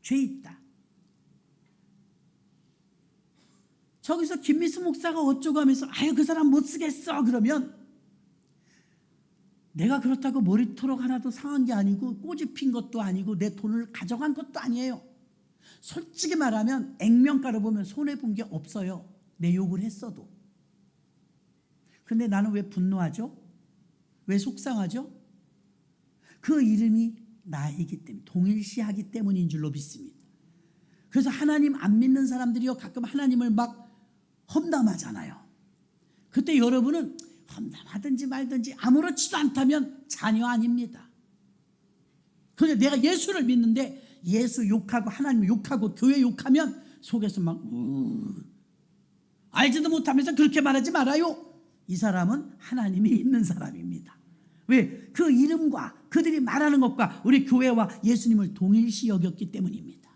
A: 죄 있다. 저기서 김미수 목사가 어쩌고 하면서 아유 그 사람 못 쓰겠어 그러면 내가 그렇다고 머리토록 하나도 상한 게 아니고 꼬집힌 것도 아니고 내 돈을 가져간 것도 아니에요. 솔직히 말하면 액면가로 보면 손해본 게 없어요. 내 욕을 했어도. 근데 나는 왜 분노하죠? 왜 속상하죠? 그 이름이 나이기 때문에, 동일시하기 때문인 줄로 믿습니다. 그래서 하나님 안 믿는 사람들이요 가끔 하나님을 막 험담하잖아요. 그때 여러분은 험담하든지 말든지 아무렇지도 않다면 자녀 아닙니다. 그런데 내가 예수를 믿는데 예수 욕하고 하나님 욕하고 교회 욕하면 속에서 막 알지도 못하면서 그렇게 말하지 말아요. 이 사람은 하나님이 있는 사람입니다. 왜? 그 이름과 그들이 말하는 것과 우리 교회와 예수님을 동일시 여겼기 때문입니다.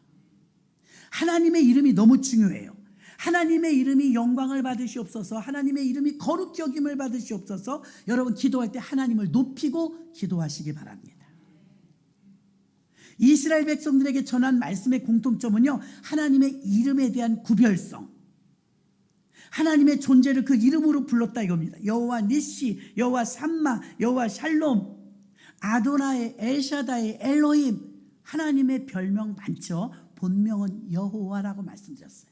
A: 하나님의 이름이 너무 중요해요. 하나님의 이름이 영광을 받으시옵소서. 하나님의 이름이 거룩히 여김을 받으시옵소서. 여러분 기도할 때 하나님을 높이고 기도하시기 바랍니다. 이스라엘 백성들에게 전한 말씀의 공통점은요, 하나님의 이름에 대한 구별성, 하나님의 존재를 그 이름으로 불렀다 이겁니다. 여호와 니시, 여호와 삼마, 여호와 샬롬, 아도나의, 엘샤다의, 엘로힘. 하나님의 별명 많죠. 본명은 여호와라고 말씀드렸어요.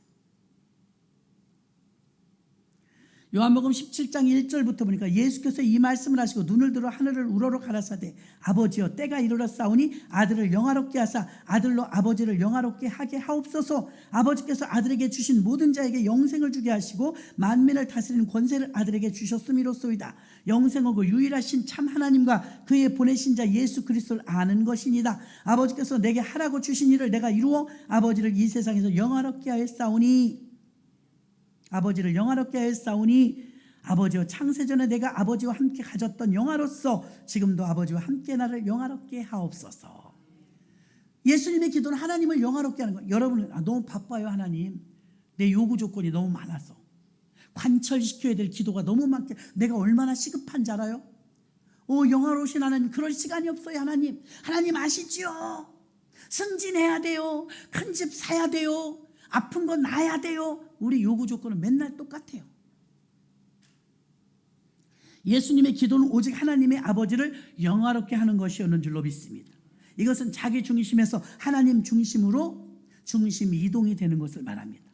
A: 요한복음 17장 1절부터 보니까 예수께서 이 말씀을 하시고 눈을 들어 하늘을 우러러 가라사대 아버지여 때가 이르렀사오니 아들을 영화롭게 하사 아들로 아버지를 영화롭게 하게 하옵소서. 아버지께서 아들에게 주신 모든 자에게 영생을 주게 하시고 만민을 다스리는 권세를 아들에게 주셨음이로소이다. 영생하고 유일하신 참 하나님과 그의 보내신 자 예수 그리스도를 아는 것이니다. 아버지께서 내게 하라고 주신 일을 내가 이루어 아버지를 이 세상에서 영화롭게 하였사오니, 아버지를 영화롭게 하였사오니 아버지와 창세전에 내가 아버지와 함께 가졌던 영화로서 지금도 아버지와 함께 나를 영화롭게 하옵소서. 예수님의 기도는 하나님을 영화롭게 하는 거예요. 여러분은 너무 바빠요. 하나님 내 요구 조건이 너무 많아서 관철시켜야 될 기도가 너무 많게, 내가 얼마나 시급한지 알아요? 영화로우신 하나님, 그럴 시간이 없어요. 하나님 아시지요? 승진해야 돼요. 큰 집 사야 돼요. 아픈 거 나아야 돼요. 우리 요구 조건은 맨날 똑같아요. 예수님의 기도는 오직 하나님의 아버지를 영화롭게 하는 것이었는 줄로 믿습니다. 이것은 자기 중심에서 하나님 중심으로 중심 이동이 되는 것을 말합니다.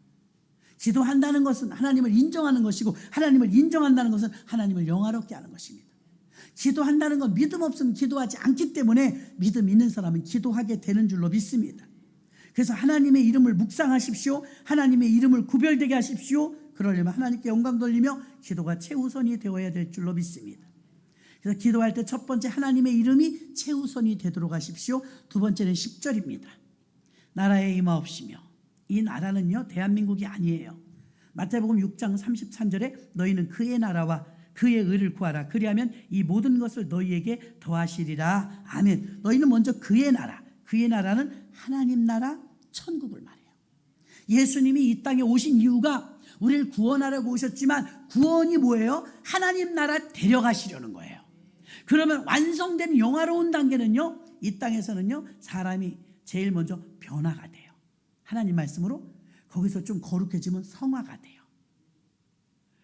A: 기도한다는 것은 하나님을 인정하는 것이고, 하나님을 인정한다는 것은 하나님을 영화롭게 하는 것입니다. 기도한다는 건 믿음 없으면 기도하지 않기 때문에 믿음 있는 사람은 기도하게 되는 줄로 믿습니다. 그래서 하나님의 이름을 묵상하십시오. 하나님의 이름을 구별되게 하십시오. 그러려면 하나님께 영광 돌리며 기도가 최우선이 되어야 될 줄로 믿습니다. 그래서 기도할 때 첫 번째 하나님의 이름이 최우선이 되도록 하십시오. 두 번째는 10절입니다. 나라에 임하옵시며. 이 나라는요, 대한민국이 아니에요. 마태복음 6장 33절에 너희는 그의 나라와 그의 의를 구하라. 그리하면 이 모든 것을 너희에게 더하시리라. 아멘. 너희는 먼저 그의 나라, 그의 나라는 하나님 나라, 천국을 말해요. 예수님이 이 땅에 오신 이유가 우리를 구원하려고 오셨지만, 구원이 뭐예요? 하나님 나라 데려가시려는 거예요. 그러면 완성된 영화로운 단계는요, 이 땅에서는요, 사람이 제일 먼저 변화가 돼요. 하나님 말씀으로. 거기서 좀 거룩해지면 성화가 돼요.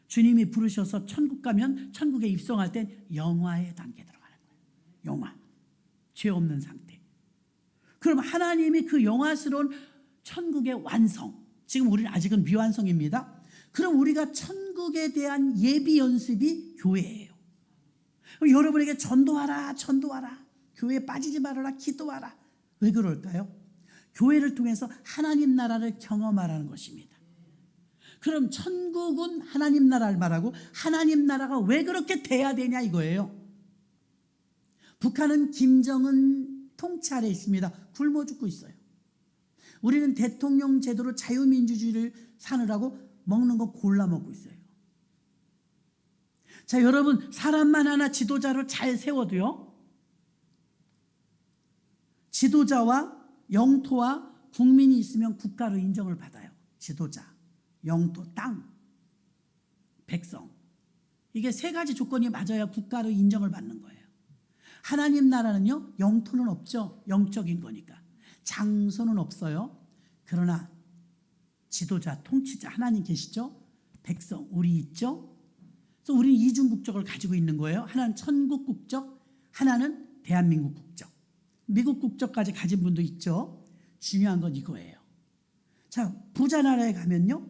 A: 주님이 부르셔서 천국 가면, 천국에 입성할 땐 영화의 단계 들어가는 거예요. 영화, 죄 없는 상태. 그럼 하나님이 그 영화스러운 천국의 완성, 지금 우리는 아직은 미완성입니다. 그럼 우리가 천국에 대한 예비 연습이 교회예요. 여러분에게 전도하라, 전도하라, 교회에 빠지지 말아라, 기도하라. 왜 그럴까요? 교회를 통해서 하나님 나라를 경험하라는 것입니다. 그럼 천국은 하나님 나라를 말하고, 하나님 나라가 왜 그렇게 돼야 되냐 이거예요. 북한은 김정은 통치 아래 있습니다. 굶어 죽고 있어요. 우리는 대통령 제도로 자유민주주의를 사느라고 먹는 거 골라 먹고 있어요. 자, 여러분, 사람만 하나 지도자로 잘 세워도요, 지도자와 영토와 국민이 있으면 국가로 인정을 받아요. 지도자, 영토, 땅, 백성. 이게 세 가지 조건이 맞아야 국가로 인정을 받는 거예요. 하나님 나라는요, 영토는 없죠. 영적인 거니까. 장소는 없어요. 그러나 지도자, 통치자 하나님 계시죠? 백성, 우리 있죠? 그래서 우리는 이중 국적을 가지고 있는 거예요. 하나는 천국 국적, 하나는 대한민국 국적. 미국 국적까지 가진 분도 있죠. 중요한 건 이거예요. 자, 부자 나라에 가면요,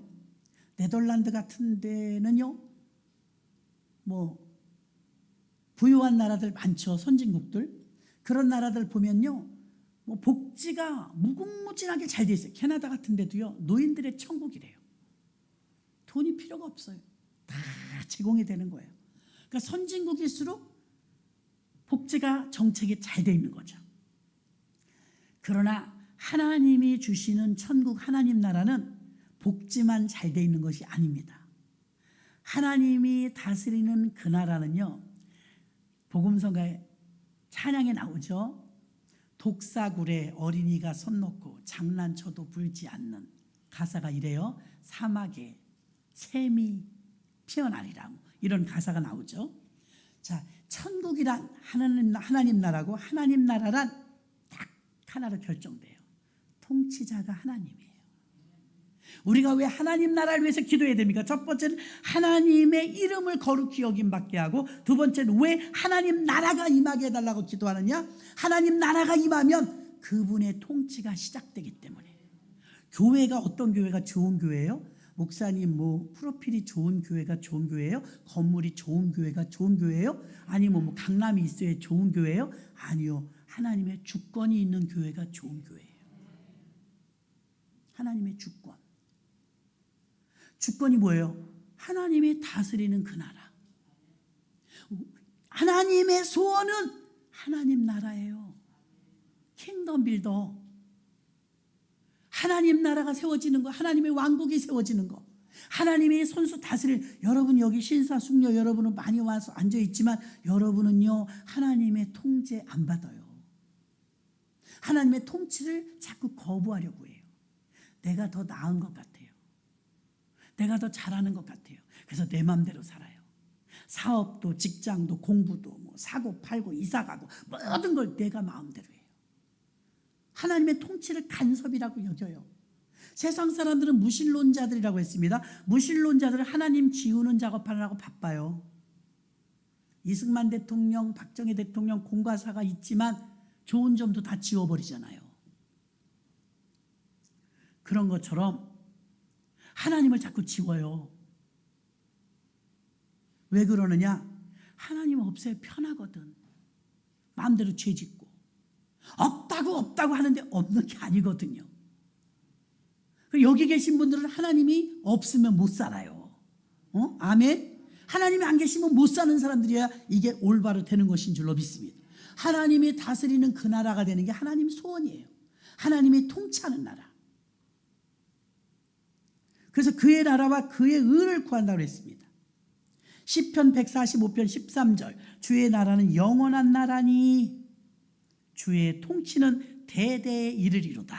A: 네덜란드 같은 데는요, 뭐 부유한 나라들 많죠. 선진국들. 그런 나라들 보면요, 뭐 복지가 무궁무진하게 잘 돼 있어요. 캐나다 같은 데도요, 노인들의 천국이래요. 돈이 필요가 없어요. 다 제공이 되는 거예요. 그러니까 선진국일수록 복지가 정책이 잘 돼 있는 거죠. 그러나 하나님이 주시는 천국 하나님 나라는 복지만 잘 돼 있는 것이 아닙니다. 하나님이 다스리는 그 나라는요, 복음성가에 찬양에 나오죠. 독사굴에 어린이가 손 놓고 장난쳐도 불지 않는, 가사가 이래요. 사막에 샘이 피어나리라, 이런 가사가 나오죠. 자, 천국이란 하나님 나라고, 하나님 나라란 딱 하나로 결정돼요. 통치자가 하나님이에요. 우리가 왜 하나님 나라를 위해서 기도해야 됩니까? 첫 번째는 하나님의 이름을 거룩히 여김받게 하고, 두 번째는 왜 하나님 나라가 임하게 해달라고 기도하느냐? 하나님 나라가 임하면 그분의 통치가 시작되기 때문에. 교회가 어떤 교회가 좋은 교회예요? 목사님 뭐 프로필이 좋은 교회가 좋은 교회예요? 건물이 좋은 교회가 좋은 교회예요? 아니면 뭐 강남이 있어야 좋은 교회예요? 아니요. 하나님의 주권이 있는 교회가 좋은 교회예요. 하나님의 주권. 주권이 뭐예요? 하나님이 다스리는 그 나라. 하나님의 소원은 하나님 나라예요. 킹덤 빌더. 하나님 나라가 세워지는 거, 하나님의 왕국이 세워지는 거, 하나님의 손수 다스릴, 여러분 여기 신사숙녀 여러분은 많이 와서 앉아있지만 여러분은요, 하나님의 통제 안 받아요. 하나님의 통치를 자꾸 거부하려고 해요. 내가 더 나은 것 같아요. 내가 더 잘하는 것 같아요. 그래서 내 마음대로 살아요. 사업도 직장도 공부도 뭐 사고 팔고 이사가고 모든 걸 내가 마음대로 해요. 하나님의 통치를 간섭이라고 여겨요. 세상 사람들은 무신론자들이라고 했습니다. 무신론자들은 하나님 지우는 작업하느라고 바빠요. 이승만 대통령, 박정희 대통령 공과사가 있지만 좋은 점도 다 지워버리잖아요. 그런 것처럼 하나님을 자꾸 지워요. 왜 그러느냐? 하나님 없어야 편하거든. 마음대로 죄 짓고 없다고 하는데 없는 게 아니거든요. 여기 계신 분들은 하나님이 없으면 못 살아요. 아멘. 하나님이 안 계시면 못 사는 사람들이야 이게 올바로 되는 것인 줄로 믿습니다. 하나님이 다스리는 그 나라가 되는 게 하나님 소원이에요. 하나님이 통치하는 나라. 그래서 그의 나라와 그의 의를 구한다고 했습니다. 시편 145편 13절 주의 나라는 영원한 나라니 주의 통치는 대대에 이르리로다.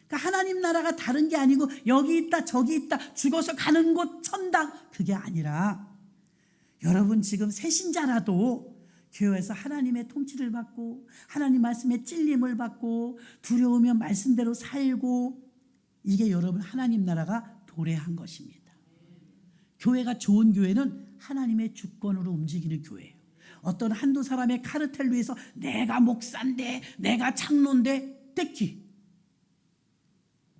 A: 그러니까 하나님 나라가 다른 게 아니고 여기 있다 저기 있다 죽어서 가는 곳 천당 그게 아니라 여러분 지금 새신자라도 교회에서 하나님의 통치를 받고 하나님 말씀에 찔림을 받고 두려우면 말씀대로 살고 이게 여러분 하나님 나라가 도래한 것입니다. 교회가 좋은 교회는 하나님의 주권으로 움직이는 교회예요. 어떤 한두 사람의 카르텔로 해서 내가 목사인데 내가 장로인데 떼기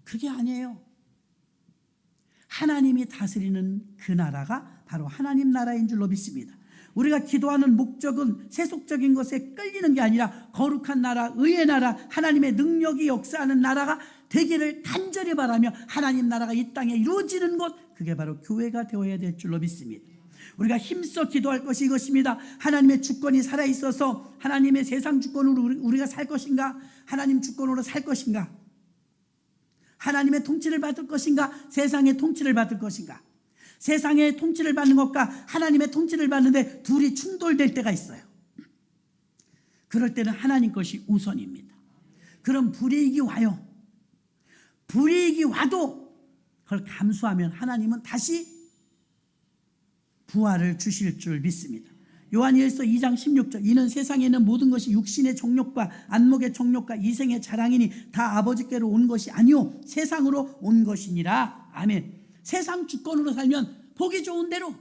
A: 그게 아니에요. 하나님이 다스리는 그 나라가 바로 하나님 나라인 줄로 믿습니다. 우리가 기도하는 목적은 세속적인 것에 끌리는 게 아니라 거룩한 나라, 의의 나라, 하나님의 능력이 역사하는 나라가 되기를 간절히 바라며 하나님 나라가 이 땅에 이루어지는 것 그게 바로 교회가 되어야 될 줄로 믿습니다. 우리가 힘써 기도할 것이 이것입니다. 하나님의 주권이 살아있어서 하나님의 세상 주권으로 우리가 살 것인가? 하나님 주권으로 살 것인가? 하나님의 통치를 받을 것인가? 세상의 통치를 받을 것인가? 세상의 통치를 받는 것과 하나님의 통치를 받는데 둘이 충돌될 때가 있어요. 그럴 때는 하나님 것이 우선입니다. 그럼 불이익이 와요. 불이익이 와도 그걸 감수하면 하나님은 다시 부활을 주실 줄 믿습니다. 요한일서 2장 16절 이는 세상에 있는 모든 것이 육신의 정욕과 안목의 정욕과 이생의 자랑이니 다 아버지께로 온 것이 아니요 세상으로 온 것이니라. 아멘. 세상 주권으로 살면 보기 좋은 대로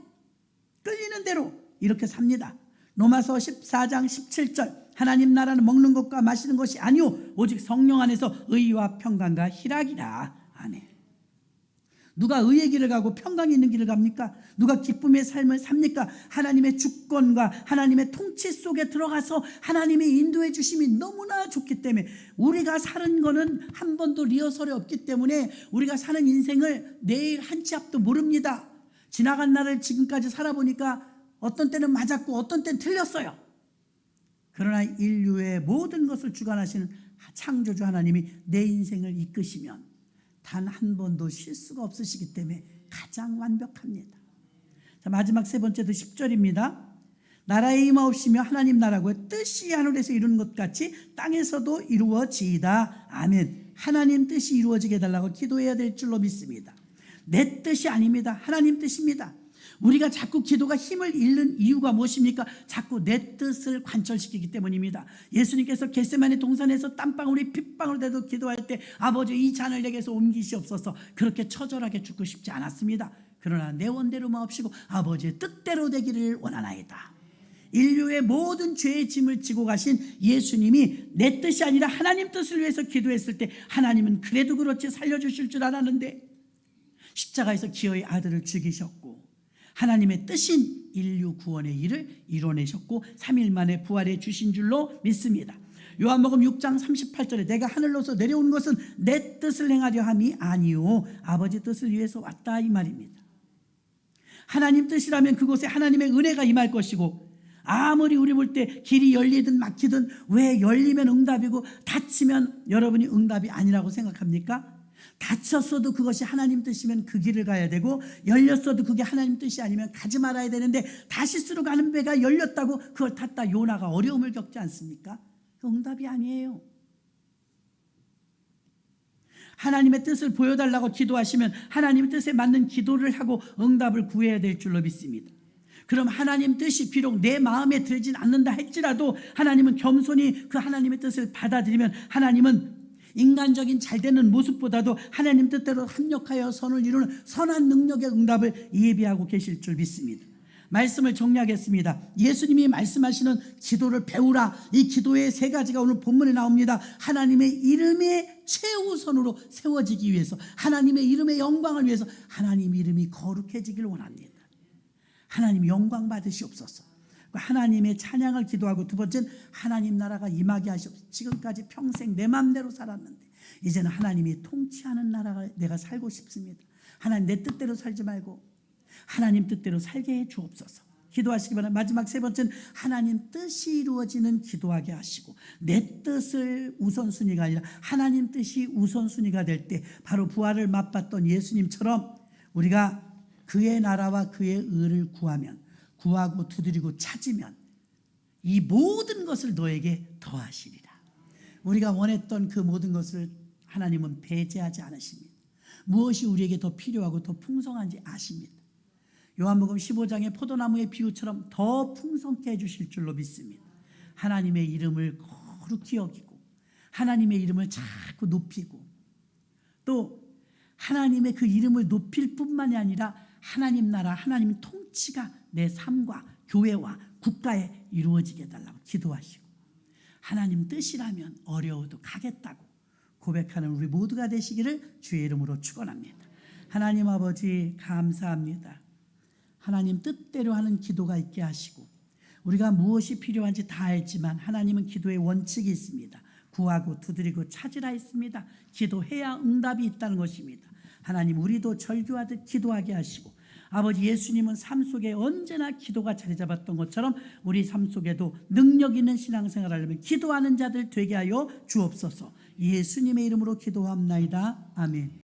A: 끌리는 대로 이렇게 삽니다. 로마서 14장 17절 하나님 나라는 먹는 것과 마시는 것이 아니요 오직 성령 안에서 의와 평강과 희락이라. 아멘. 누가 의의 길을 가고 평강이 있는 길을 갑니까? 누가 기쁨의 삶을 삽니까? 하나님의 주권과 하나님의 통치 속에 들어가서 하나님의 인도해 주심이 너무나 좋기 때문에 우리가 사는 거는 한 번도 리허설이 없기 때문에 우리가 사는 인생을 내일 한 치 앞도 모릅니다. 지나간 날을 지금까지 살아보니까 어떤 때는 맞았고 어떤 때는 틀렸어요. 그러나 인류의 모든 것을 주관하시는 창조주 하나님이 내 인생을 이끄시면 단 한 번도 실수가 없으시기 때문에 가장 완벽합니다. 자, 마지막 세 번째도 10절입니다. 나라에 임하옵시며 하나님 나라고 뜻이 하늘에서 이루는 것 같이 땅에서도 이루어지이다. 아멘. 하나님 뜻이 이루어지게 해달라고 기도해야 될 줄로 믿습니다. 내 뜻이 아닙니다. 하나님 뜻입니다. 우리가 자꾸 기도가 힘을 잃는 이유가 무엇입니까? 자꾸 내 뜻을 관철시키기 때문입니다. 예수님께서 겟세마네 동산에서 땀방울이 핏방울 돼도 기도할 때 아버지 이 잔을 내게서 옮기시옵소서 그렇게 처절하게 죽고 싶지 않았습니다. 그러나 내 원대로 마옵시고 아버지의 뜻대로 되기를 원하나이다. 인류의 모든 죄의 짐을 지고 가신 예수님이 내 뜻이 아니라 하나님 뜻을 위해서 기도했을 때 하나님은 그래도 그렇지 살려주실 줄 알았는데 십자가에서 기어이 아들을 죽이셨고 하나님의 뜻인 인류 구원의 일을 이뤄내셨고 3일 만에 부활해 주신 줄로 믿습니다. 요한복음 6장 38절에 내가 하늘로서 내려온 것은 내 뜻을 행하려 함이 아니요 아버지 뜻을 위해서 왔다 이 말입니다. 하나님 뜻이라면 그곳에 하나님의 은혜가 임할 것이고 아무리 우리 볼 때 길이 열리든 막히든 왜 열리면 응답이고 닫히면 여러분이 응답이 아니라고 생각합니까? 닫혔어도 그것이 하나님 뜻이면 그 길을 가야 되고 열렸어도 그게 하나님 뜻이 아니면 가지 말아야 되는데 다시스로 가는 배가 열렸다고 그걸 탔다 요나가 어려움을 겪지 않습니까? 응답이 아니에요. 하나님의 뜻을 보여달라고 기도하시면 하나님의 뜻에 맞는 기도를 하고 응답을 구해야 될 줄로 믿습니다. 그럼 하나님 뜻이 비록 내 마음에 들진 않는다 할지라도 하나님은 겸손히 그 하나님의 뜻을 받아들이면 하나님은 인간적인 잘되는 모습보다도 하나님 뜻대로 합력하여 선을 이루는 선한 능력의 응답을 예비하고 계실 줄 믿습니다. 말씀을 정리하겠습니다. 예수님이 말씀하시는 기도를 배우라. 이 기도의 세 가지가 오늘 본문에 나옵니다. 하나님의 이름이 최우선으로 세워지기 위해서, 하나님의 이름의 영광을 위해서, 하나님 이름이 거룩해지길 원합니다. 하나님 영광 받으시옵소서. 하나님의 찬양을 기도하고, 두 번째는 하나님 나라가 임하게 하시옵소서. 지금까지 평생 내 맘대로 살았는데 이제는 하나님이 통치하는 나라가 내가 살고 싶습니다. 하나님 내 뜻대로 살지 말고 하나님 뜻대로 살게 해 주옵소서. 기도하시기 바랍니다. 마지막 세 번째는 하나님 뜻이 이루어지는 기도하게 하시고, 내 뜻을 우선순위가 아니라 하나님 뜻이 우선순위가 될 때 바로 부활을 맛봤던 예수님처럼 우리가 그의 나라와 그의 의를 구하면, 구하고 두드리고 찾으면 이 모든 것을 너에게 더하시리라. 우리가 원했던 그 모든 것을 하나님은 배제하지 않으십니다. 무엇이 우리에게 더 필요하고 더 풍성한지 아십니다. 요한복음 15장의 포도나무의 비유처럼 더 풍성케 해주실 줄로 믿습니다. 하나님의 이름을 거룩히 여기고 하나님의 이름을 자꾸 높이고, 또 하나님의 그 이름을 높일 뿐만이 아니라 하나님 나라, 하나님 통치가 내 삶과 교회와 국가에 이루어지게 해달라고 기도하시고, 하나님 뜻이라면 어려워도 가겠다고 고백하는 우리 모두가 되시기를 주의 이름으로 축원합니다. 하나님 아버지 감사합니다. 하나님 뜻대로 하는 기도가 있게 하시고, 우리가 무엇이 필요한지 다 알지만 하나님은 기도의 원칙이 있습니다. 구하고 두드리고 찾으라 했습니다. 기도해야 응답이 있다는 것입니다. 하나님 우리도 절규하듯 기도하게 하시고, 아버지 예수님은 삶 속에 언제나 기도가 자리 잡았던 것처럼 우리 삶 속에도 능력 있는 신앙생활을 하려면 기도하는 자들 되게 하여 주옵소서. 예수님의 이름으로 기도합나이다. 아멘.